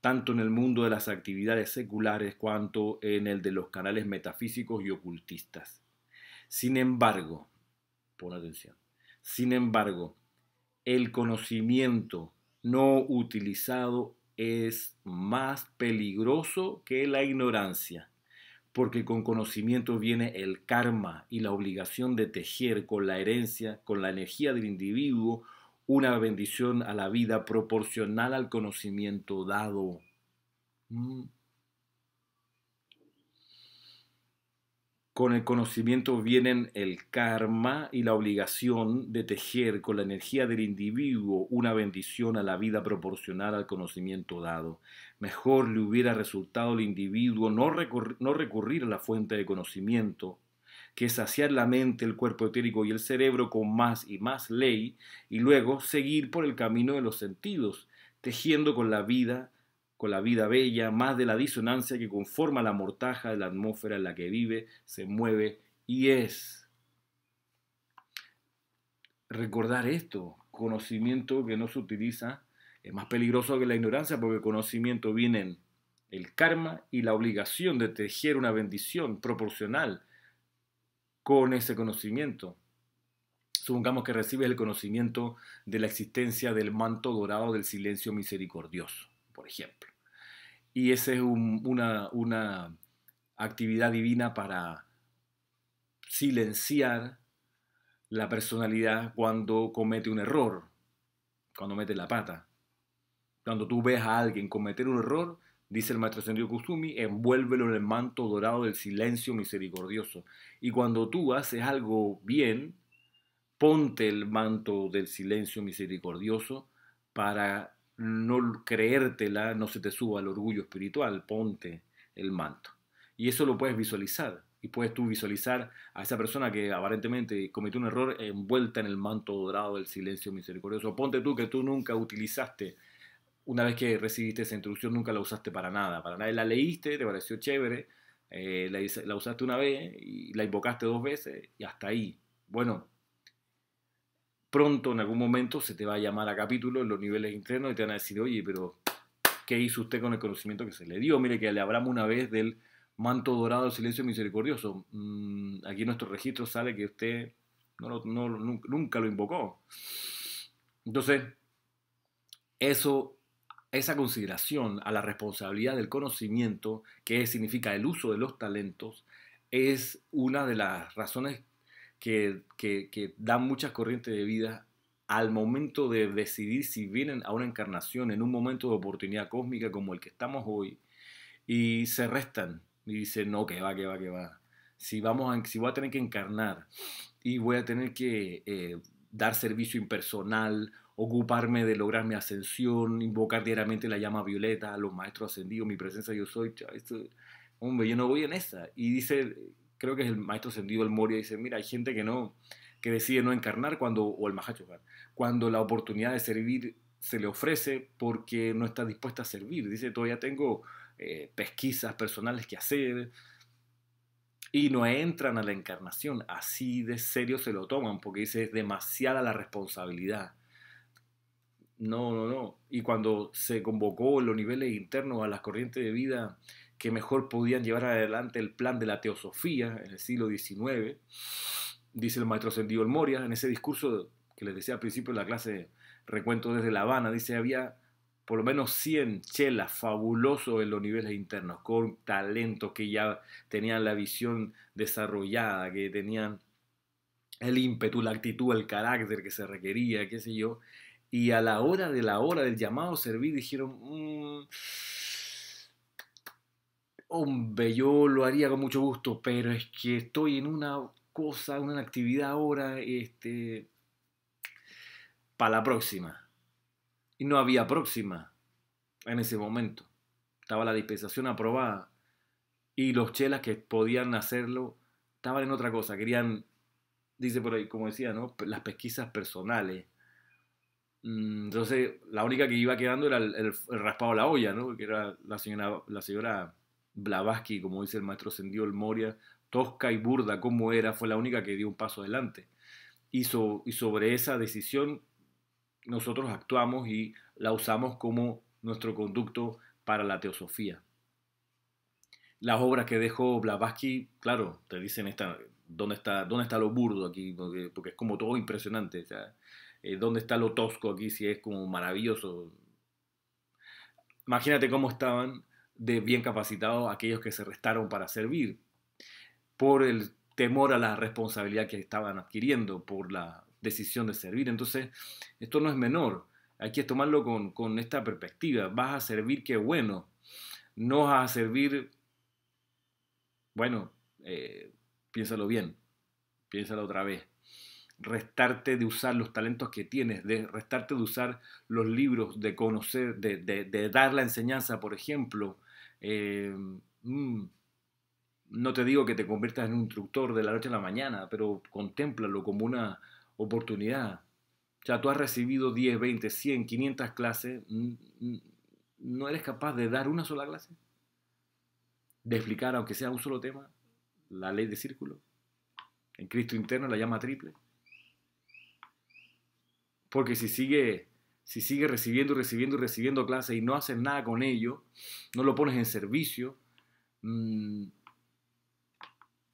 tanto en el mundo de las actividades seculares cuanto en el de los canales metafísicos y ocultistas. Sin embargo, pon atención, sin embargo, el conocimiento no utilizado es más peligroso que la ignorancia, porque con conocimiento viene el karma y la obligación de tejer con la herencia, con la energía del individuo, una bendición a la vida proporcional al conocimiento dado. Con el conocimiento vienen el karma y la obligación de tejer con la energía del individuo una bendición a la vida proporcional al conocimiento dado. Mejor le hubiera resultado al individuo no recurrir a la fuente de conocimiento, que saciar la mente, el cuerpo etérico y el cerebro con más y más ley, y luego seguir por el camino de los sentidos, tejiendo con la vida bella, más de la disonancia que conforma la mortaja de la atmósfera en la que vive, se mueve y es. recordar esto, conocimiento que no se utiliza es más peligroso que la ignorancia porque el conocimiento viene en el karma y la obligación de tejer una bendición proporcional con ese conocimiento. Supongamos que recibes el conocimiento de la existencia del manto dorado del silencio misericordioso, por ejemplo. Y esa es una actividad divina para silenciar la personalidad cuando comete un error, cuando mete la pata. Cuando tú ves a alguien cometer un error, dice el maestro Ascendido Kusumi, envuélvelo en el manto dorado del silencio misericordioso. Y cuando tú haces algo bien, ponte el manto del silencio misericordioso para no creértela, no se te suba el orgullo espiritual, ponte el manto. Y eso lo puedes visualizar. Y puedes tú visualizar a esa persona que aparentemente cometió un error envuelta en el manto dorado del silencio misericordioso. Ponte tú que tú nunca utilizaste, una vez que recibiste esa instrucción, nunca la usaste para nada. Para nada. La leíste, te pareció chévere, la usaste una vez y la invocaste 2 veces y hasta ahí. Bueno, pronto en algún momento se te va a llamar a capítulo en los niveles internos y te van a decir, oye, pero ¿qué hizo usted con el conocimiento que se le dio? Mire que le hablamos una vez del manto dorado del silencio misericordioso. Aquí en nuestro registro sale que usted nunca lo invocó. Entonces, esa consideración a la responsabilidad del conocimiento, que significa el uso de los talentos, es una de las razones que dan muchas corrientes de vida al momento de decidir si vienen a una encarnación en un momento de oportunidad cósmica como el que estamos hoy y se restan y dicen, no, que va, que va, que va. Si voy a tener que encarnar y voy a tener que dar servicio impersonal, ocuparme de lograr mi ascensión, invocar diariamente la llama violeta, a los maestros ascendidos, mi presencia yo soy, hombre, yo no voy en esa. Y dice, creo que es el maestro ascendido, el Moria, dice, mira, hay gente que decide no encarnar o el Mahachohan, cuando la oportunidad de servir se le ofrece porque no está dispuesta a servir. Dice, todavía tengo pesquisas personales que hacer, y no entran a la encarnación. Así de serio se lo toman, porque dice, es demasiada la responsabilidad. No, no, no. Y cuando se convocó en los niveles internos a las corrientes de vida que mejor podían llevar adelante el plan de la teosofía en el siglo XIX, dice el maestro ascendido El Moria, en ese discurso que les decía al principio de la clase, recuento desde La Habana, dice, había por lo menos 100 chelas fabulosos en los niveles internos, con talentos que ya tenían la visión desarrollada, que tenían el ímpetu, la actitud, el carácter que se requería, qué sé yo. Y a la hora del llamado a servir, dijeron, hombre, yo lo haría con mucho gusto, pero es que estoy en una cosa, una actividad ahora, para la próxima. Y no había próxima en ese momento. Estaba la dispensación aprobada y los chelas que podían hacerlo estaban en otra cosa. Querían, dice por ahí, como decía, ¿no? Las pesquisas personales. Entonces, la única que iba quedando era el raspado a la olla, ¿no? Que era la señora Blavatsky, como dice el maestro Ascendido El Moria, tosca y burda como era, fue la única que dio un paso adelante. Y sobre esa decisión nosotros actuamos y la usamos como nuestro conducto para la teosofía. Las obras que dejó Blavatsky, claro, te dicen dónde está lo burdo aquí, porque es como todo impresionante. O sea, dónde está lo tosco aquí, si es como maravilloso. Imagínate cómo estaban de bien capacitados aquellos que se restaron para servir, por el temor a la responsabilidad que estaban adquiriendo, por la decisión de servir. Entonces, esto no es menor, hay que tomarlo con esta perspectiva. Vas a servir, qué bueno. No vas a servir, bueno, piénsalo bien, piénsalo otra vez. Restarte de usar los talentos que tienes, de restarte de usar los libros, de conocer, de dar la enseñanza, por ejemplo. Eh, no te digo que te conviertas en un instructor de la noche a la mañana, pero contémplalo como una oportunidad. O sea, tú has recibido 10, 20, 100, 500 clases, ¿no eres capaz de dar una sola clase? De explicar, aunque sea un solo tema, la ley de círculo, en Cristo interno, la llama triple. Porque si sigue recibiendo y recibiendo y recibiendo clases y no haces nada con ello, no lo pones en servicio, mmm,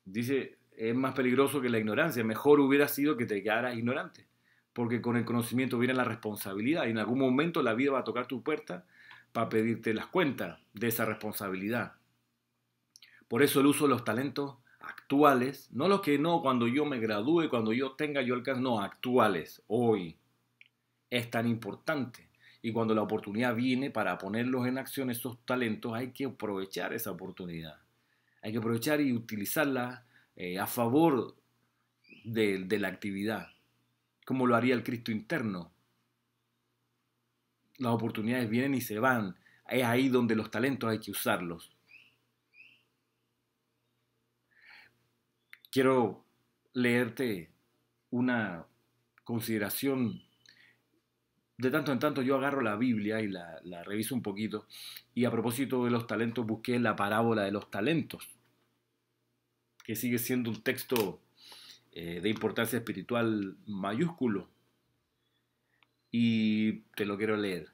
dice, es más peligroso que la ignorancia. Mejor hubiera sido que te quedaras ignorante. Porque con el conocimiento viene la responsabilidad y en algún momento la vida va a tocar tu puerta para pedirte las cuentas de esa responsabilidad. Por eso el uso de los talentos actuales, no los que no, cuando yo me gradúe, cuando yo tenga, yo alcance, no, actuales, hoy, es tan importante. Y cuando la oportunidad viene para ponerlos en acción, esos talentos, hay que aprovechar esa oportunidad. Hay que aprovechar y utilizarla a favor de la actividad, como lo haría el Cristo interno. Las oportunidades vienen y se van. Es ahí donde los talentos hay que usarlos. Quiero leerte una consideración. De tanto en tanto yo agarro la Biblia y la reviso un poquito. Y a propósito de los talentos, busqué la parábola de los talentos, que sigue siendo un texto de importancia espiritual mayúsculo. Y te lo quiero leer,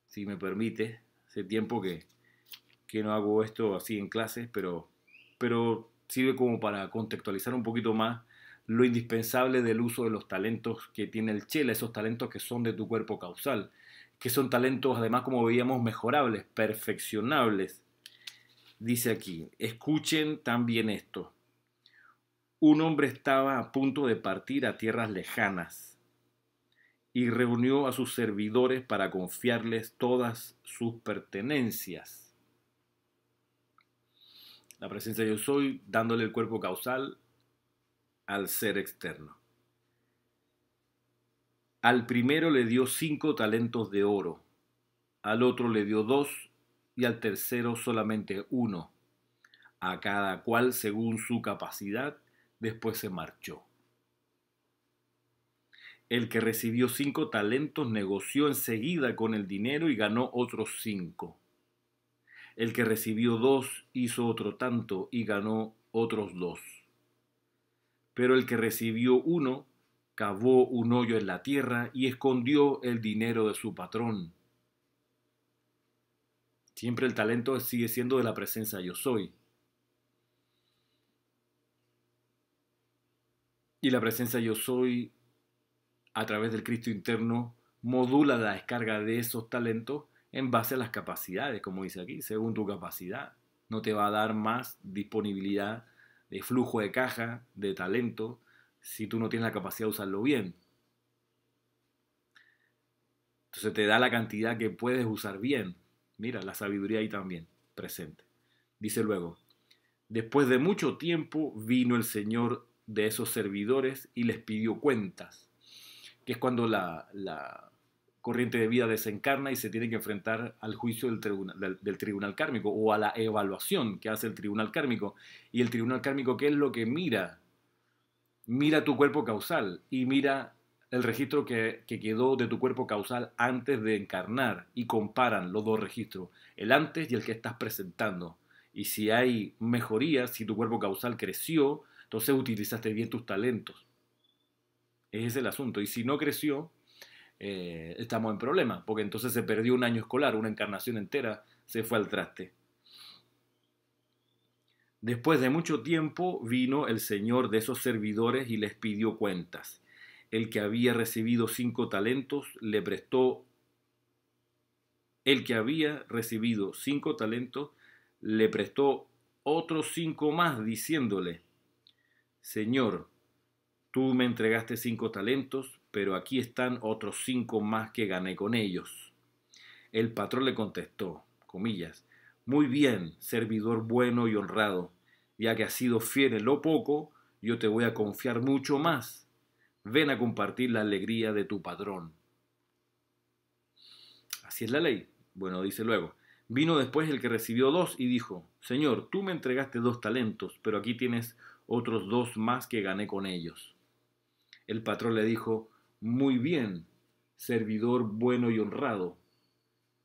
si me permite. Hace tiempo que no hago esto así en clases, pero sirve como para contextualizar un poquito más lo indispensable del uso de los talentos que tiene el Chela, esos talentos que son de tu cuerpo causal, que son talentos además, como veíamos, mejorables, perfeccionables. Dice aquí, escuchen también esto. Un hombre estaba a punto de partir a tierras lejanas y reunió a sus servidores para confiarles todas sus pertenencias. La presencia yo soy, dándole el cuerpo causal al ser externo. Al primero le dio 5 talentos de oro, al otro le dio 2 y al tercero solamente 1, a cada cual según su capacidad. Después se marchó. El que recibió 5 talentos negoció enseguida con el dinero y ganó otros 5. El que recibió 2 hizo otro tanto y ganó otros 2. Pero el que recibió 1 cavó un hoyo en la tierra y escondió el dinero de su patrón. Siempre el talento sigue siendo de la presencia yo soy. Y la presencia yo soy, a través del Cristo interno, modula la descarga de esos talentos en base a las capacidades, como dice aquí, según tu capacidad. No te va a dar más disponibilidad de flujo de caja, de talento, si tú no tienes la capacidad de usarlo bien. Entonces te da la cantidad que puedes usar bien. Mira, la sabiduría ahí también presente. Dice luego, después de mucho tiempo vino el Señor de esos servidores y les pidió cuentas, que es cuando la corriente de vida desencarna y se tiene que enfrentar al juicio del tribunal kármico o a la evaluación que hace el tribunal kármico. Y el tribunal kármico, ¿qué es lo que mira? Mira tu cuerpo causal y mira el registro que quedó de tu cuerpo causal antes de encarnar y comparan los dos registros, el antes y el que estás presentando. Y si hay mejorías, si tu cuerpo causal creció, entonces utilizaste bien tus talentos. Ese es el asunto. Y si no creció, estamos en problemas, porque entonces se perdió un año escolar, una encarnación entera se fue al traste. Después de mucho tiempo vino el señor de esos servidores y les pidió cuentas. El que había recibido 5 talentos le prestó. El que había recibido 5 talentos le prestó otros 5 más, diciéndole: Señor, tú me entregaste 5 talentos, pero aquí están otros 5 más que gané con ellos. El patrón le contestó, comillas, muy bien, servidor bueno y honrado, ya que has sido fiel en lo poco, yo te voy a confiar mucho más. Ven a compartir la alegría de tu patrón. Así es la ley. Bueno, dice luego, vino después el que recibió 2 y dijo, Señor, tú me entregaste 2 talentos, pero aquí tienes otros 2 más que gané con ellos. El patrón le dijo, muy bien, servidor bueno y honrado,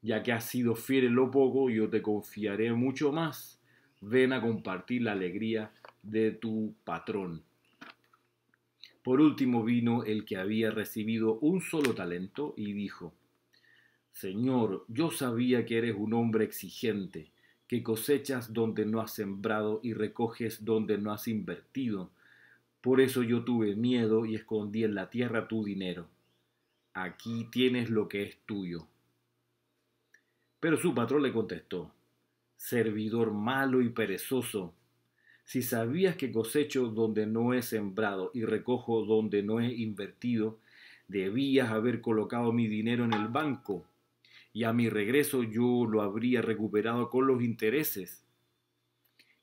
ya que has sido fiel en lo poco, yo te confiaré mucho más. Ven a compartir la alegría de tu patrón. Por último vino el que había recibido un solo talento y dijo: Señor, yo sabía que eres un hombre exigente, que cosechas donde no has sembrado y recoges donde no has invertido. Por eso yo tuve miedo y escondí en la tierra tu dinero. Aquí tienes lo que es tuyo. Pero su patrón le contestó: servidor malo y perezoso, si sabías que cosecho donde no he sembrado y recojo donde no he invertido, debías haber colocado mi dinero en el banco, y a mi regreso yo lo habría recuperado con los intereses.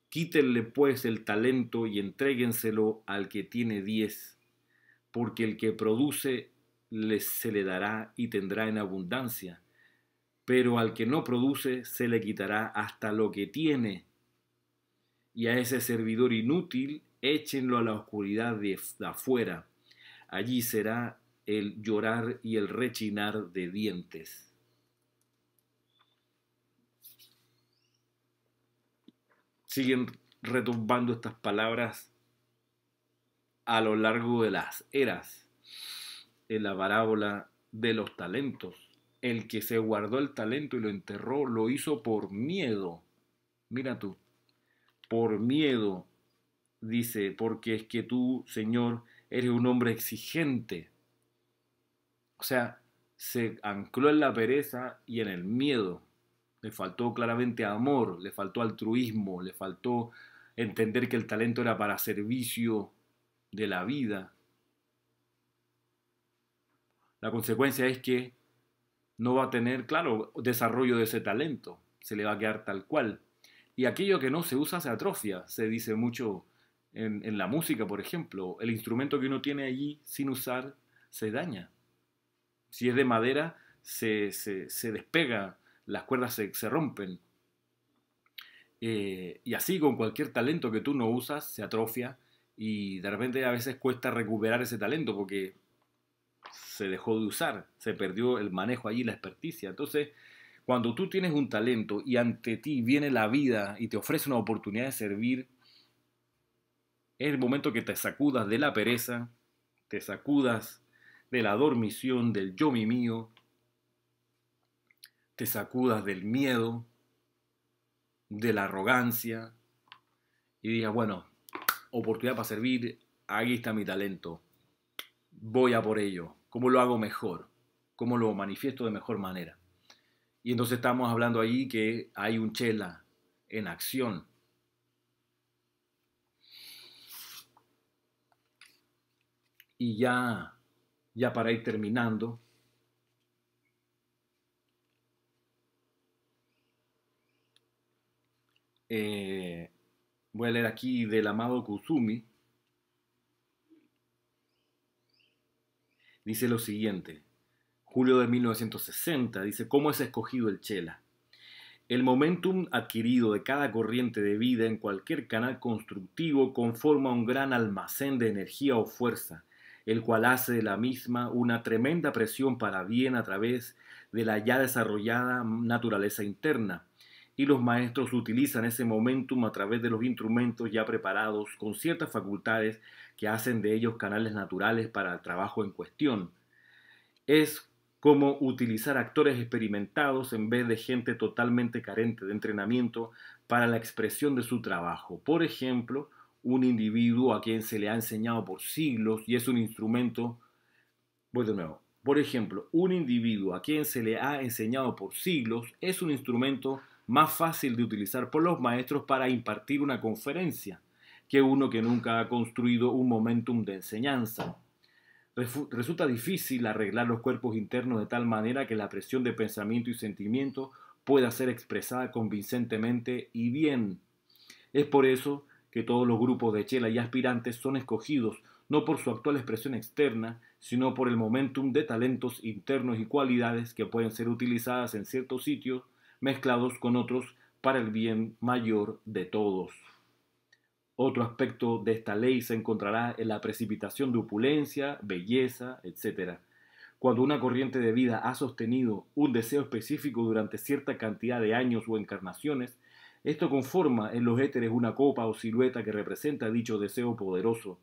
Quítenle pues el talento y entréguenselo al que tiene 10, porque el que produce se le dará y tendrá en abundancia, pero al que no produce se le quitará hasta lo que tiene. Y a ese servidor inútil échenlo a la oscuridad de afuera. Allí será el llorar y el rechinar de dientes. Siguen retumbando estas palabras a lo largo de las eras en la parábola de los talentos. El que se guardó el talento y lo enterró lo hizo por miedo. Mira tú, por miedo, dice, porque es que tú, Señor, eres un hombre exigente. O sea, se ancló en la pereza y en el miedo. Le faltó claramente amor, le faltó altruismo, le faltó entender que el talento era para servicio de la vida. La consecuencia es que no va a tener, claro, desarrollo de ese talento. Se le va a quedar tal cual. Y aquello que no se usa se atrofia. Se dice mucho en la música, por ejemplo. El instrumento que uno tiene allí sin usar se daña. Si es de madera, se despega, las cuerdas se rompen. Y así con cualquier talento que tú no usas, se atrofia y de repente a veces cuesta recuperar ese talento porque se dejó de usar, se perdió el manejo allí, la experticia. Entonces, cuando tú tienes un talento y ante ti viene la vida y te ofrece una oportunidad de servir, es el momento que te sacudas de la pereza, te sacudas de la dormición, del yo mi mío, te sacudas del miedo, de la arrogancia y digas, bueno, oportunidad para servir, aquí está mi talento, voy a por ello, ¿cómo lo hago mejor? ¿Cómo lo manifiesto de mejor manera? Y entonces estamos hablando ahí que hay un chela en acción. Y ya para ir terminando, voy a leer aquí del amado Kusumi. Dice lo siguiente, julio de 1960, dice, ¿cómo es escogido el chela? El momentum adquirido de cada corriente de vida en cualquier canal constructivo conforma un gran almacén de energía o fuerza, el cual hace de la misma una tremenda presión para bien a través de la ya desarrollada naturaleza interna. Y los maestros utilizan ese momentum a través de los instrumentos ya preparados con ciertas facultades que hacen de ellos canales naturales para el trabajo en cuestión. Es como utilizar actores experimentados en vez de gente totalmente carente de entrenamiento para la expresión de su trabajo. Por ejemplo, un individuo a quien se le ha enseñado por siglos y es un instrumento. Voy de nuevo. Por ejemplo, un individuo a quien se le ha enseñado por siglos es un instrumento más fácil de utilizar por los maestros para impartir una conferencia que uno que nunca ha construido un momentum de enseñanza. Resulta difícil arreglar los cuerpos internos de tal manera que la presión de pensamiento y sentimiento pueda ser expresada convincentemente y bien. Es por eso que todos los grupos de chela y aspirantes son escogidos no por su actual expresión externa, sino por el momentum de talentos internos y cualidades que pueden ser utilizadas en ciertos sitios mezclados con otros para el bien mayor de todos. Otro aspecto de esta ley se encontrará en la precipitación de opulencia, belleza, etc. Cuando una corriente de vida ha sostenido un deseo específico durante cierta cantidad de años o encarnaciones, esto conforma en los éteres una copa o silueta que representa dicho deseo poderoso.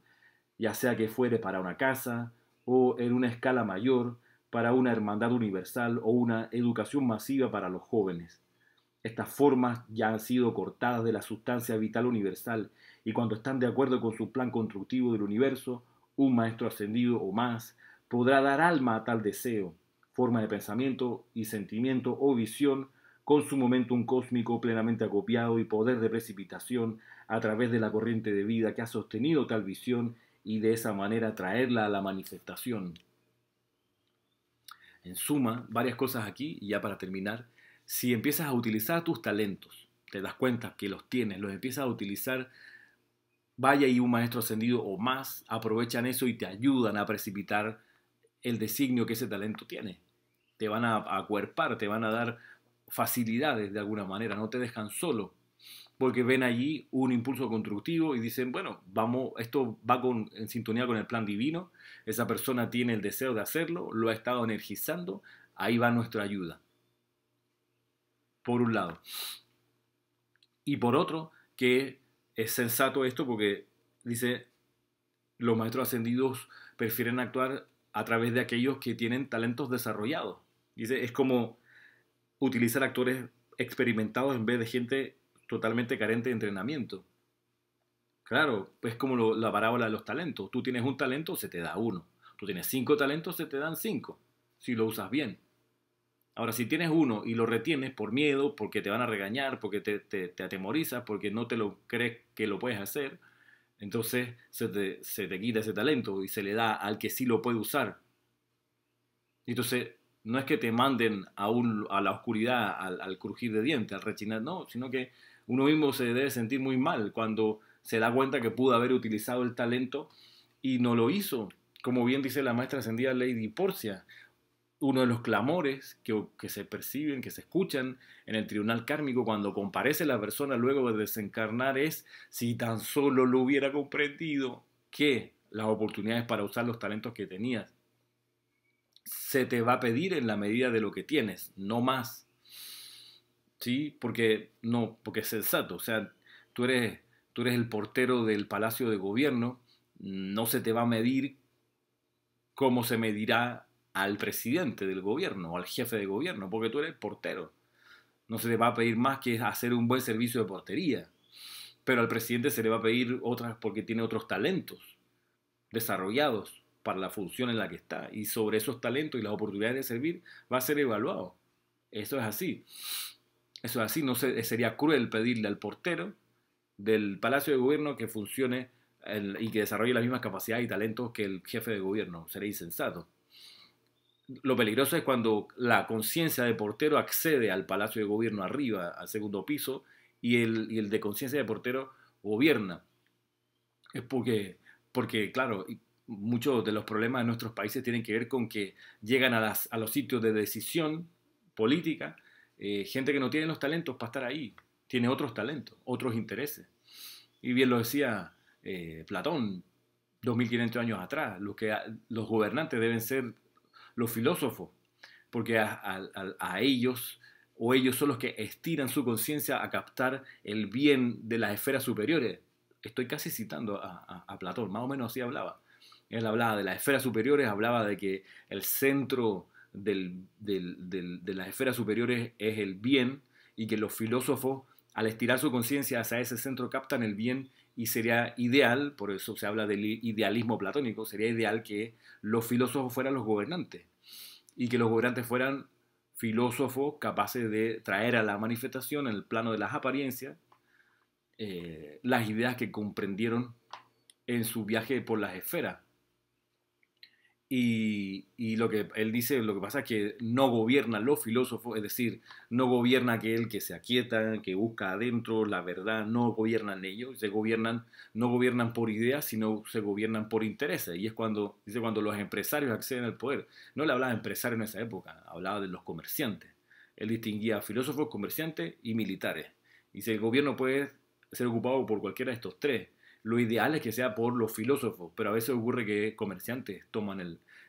ya sea que fuere para una casa o en una escala mayor, para una hermandad universal o una educación masiva para los jóvenes. Estas formas ya han sido cortadas de la sustancia vital universal y cuando están de acuerdo con su plan constructivo del universo, un maestro ascendido o más podrá dar alma a tal deseo, forma de pensamiento y sentimiento o visión con su momentum cósmico plenamente acopiado y poder de precipitación a través de la corriente de vida que ha sostenido tal visión y de esa manera traerla a la manifestación. En suma, varias cosas aquí y ya para terminar, si empiezas a utilizar tus talentos, te das cuenta que los tienes, los empiezas a utilizar, vaya y un maestro ascendido o más aprovechan eso y te ayudan a precipitar el designio que ese talento tiene. Te van a acuerpar, te van a dar facilidades de alguna manera, no te dejan solo, porque ven allí un impulso constructivo y dicen, bueno, vamos, esto va en sintonía con el plan divino, esa persona tiene el deseo de hacerlo, lo ha estado energizando, ahí va nuestra ayuda. Por un lado. Y por otro, que es sensato esto porque dice, los maestros ascendidos prefieren actuar a través de aquellos que tienen talentos desarrollados. Dice, es como utilizar actores experimentados en vez de gente totalmente carente de entrenamiento. Claro, es como la parábola de los talentos. Tú tienes un talento, se te da uno. Tú tienes 5 talentos, se te dan 5, si lo usas bien. Ahora, si tienes uno y lo retienes por miedo, porque te van a regañar, porque te atemorizas, porque no te lo crees que lo puedes hacer, entonces se te quita ese talento y se le da al que sí lo puede usar. Entonces, no es que te manden a la oscuridad, al crujir de dientes, al rechinar, no, sino que uno mismo se debe sentir muy mal cuando se da cuenta que pudo haber utilizado el talento y no lo hizo. Como bien dice la maestra ascendida Lady Porcia, uno de los clamores que se perciben, que se escuchan en el tribunal kármico cuando comparece la persona luego de desencarnar es si tan solo lo hubiera comprendido que las oportunidades para usar los talentos que tenías se te va a pedir en la medida de lo que tienes, no más. ¿Sí? Porque es sensato, o sea, tú eres el portero del Palacio de Gobierno, no se te va a medir cómo se medirá al presidente del gobierno o al jefe de gobierno, porque tú eres portero. No se le va a pedir más que hacer un buen servicio de portería. Pero al presidente se le va a pedir otras porque tiene otros talentos desarrollados para la función en la que está. Y sobre esos talentos y las oportunidades de servir va a ser evaluado. Eso es así. Eso es así. No sería cruel pedirle al portero del Palacio de Gobierno que funcione y que desarrolle las mismas capacidades y talentos que el jefe de gobierno. Sería insensato. Lo peligroso es cuando la conciencia de portero accede al Palacio de Gobierno arriba, al segundo piso, y el de conciencia de portero gobierna. Es porque claro, muchos de los problemas de nuestros países tienen que ver con que llegan a los sitios de decisión política gente que no tiene los talentos para estar ahí, tiene otros talentos, otros intereses. Y bien lo decía Platón, 2500 años atrás, los gobernantes deben ser los filósofos, porque a ellos o ellos son los que estiran su conciencia a captar el bien de las esferas superiores. Estoy casi citando a Platón, más o menos así hablaba. Él hablaba de las esferas superiores, hablaba de que el centro de las esferas superiores es el bien y que los filósofos, al estirar su conciencia hacia ese centro, captan el bien y sería ideal, por eso se habla del idealismo platónico, sería ideal que los filósofos fueran los gobernantes y que los gobernantes fueran filósofos capaces de traer a la manifestación en el plano de las apariencias las ideas que comprendieron en su viaje por las esferas. Y lo que él dice, lo que pasa es que no gobiernan los filósofos, es decir, no gobierna aquel que se aquieta, que busca adentro la verdad, no gobiernan ellos, no gobiernan por ideas, sino se gobiernan por intereses. Y es dice, cuando los empresarios acceden al poder. No le hablaba de empresarios en esa época, hablaba de los comerciantes. Él distinguía filósofos, comerciantes y militares. Y si el gobierno puede ser ocupado por cualquiera de estos tres, lo ideal es que sea por los filósofos, pero a veces ocurre que comerciantes toman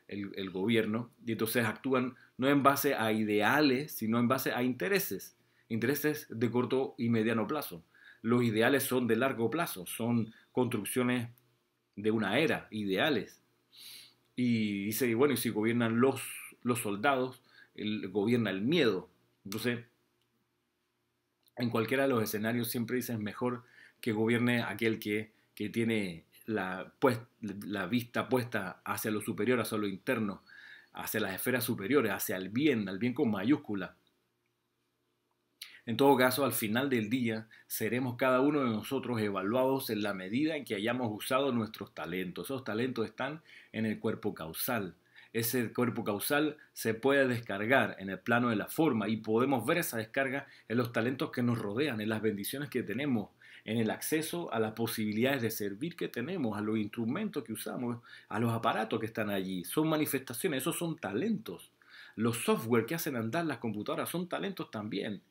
el gobierno y entonces actúan no en base a ideales, sino en base a intereses, intereses de corto y mediano plazo. Los ideales son de largo plazo, son construcciones de una era, ideales. Y dice, y bueno, y si gobiernan los soldados, gobierna el miedo. Entonces, en cualquiera de los escenarios siempre dicen mejor que gobierne aquel que tiene la vista puesta hacia lo superior, hacia lo interno, hacia las esferas superiores, hacia el bien, al bien con mayúscula. En todo caso, al final del día, seremos cada uno de nosotros evaluados en la medida en que hayamos usado nuestros talentos. Esos talentos están en el cuerpo causal. Ese cuerpo causal se puede descargar en el plano de la forma y podemos ver esa descarga en los talentos que nos rodean, en las bendiciones que tenemos, en el acceso a las posibilidades de servir que tenemos, a los instrumentos que usamos, a los aparatos que están allí. Son manifestaciones, esos son talentos. Los software que hacen andar las computadoras son talentos también.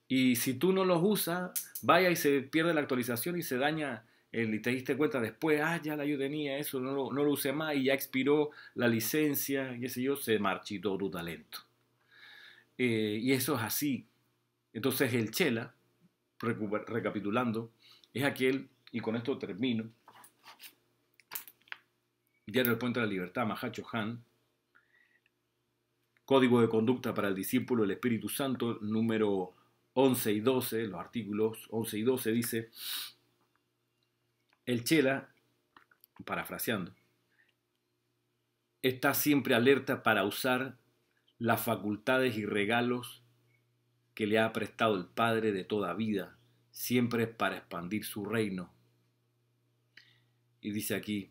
Y si tú no los usas, vaya y se pierde la actualización y se daña y te diste cuenta después, ya yo tenía eso, no lo usé más y ya expiró la licencia, qué sé yo, se marchitó tu talento. Y eso es así. Entonces el Chela, recapitulando, es aquel, y con esto termino, Diario del Puente de la Libertad, Mahacho Han, Código de Conducta para el Discípulo del Espíritu Santo, número 11 y 12, los artículos 11 y 12 dice, el Chela, parafraseando, está siempre alerta para usar las facultades y regalos que le ha prestado el Padre de toda vida, siempre para expandir su reino. Y dice aquí,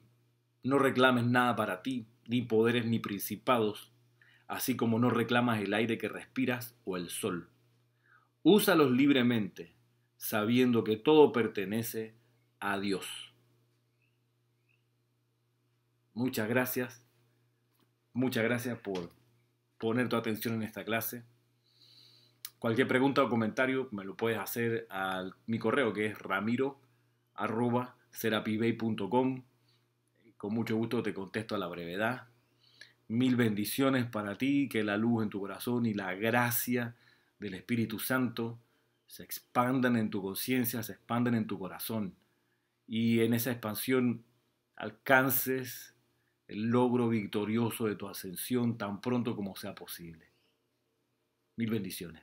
no reclames nada para ti, ni poderes ni principados, así como no reclamas el aire que respiras o el sol. Úsalos libremente, sabiendo que todo pertenece a Dios. Muchas gracias por poner tu atención en esta clase. Cualquier pregunta o comentario me lo puedes hacer a mi correo, que es ramiro@serapibay.com. Con mucho gusto te contesto a la brevedad. Mil bendiciones para ti, que la luz en tu corazón y la gracia del Espíritu Santo se expandan en tu conciencia, se expandan en tu corazón. Y en esa expansión alcances el logro victorioso de tu ascensión tan pronto como sea posible. Mil bendiciones.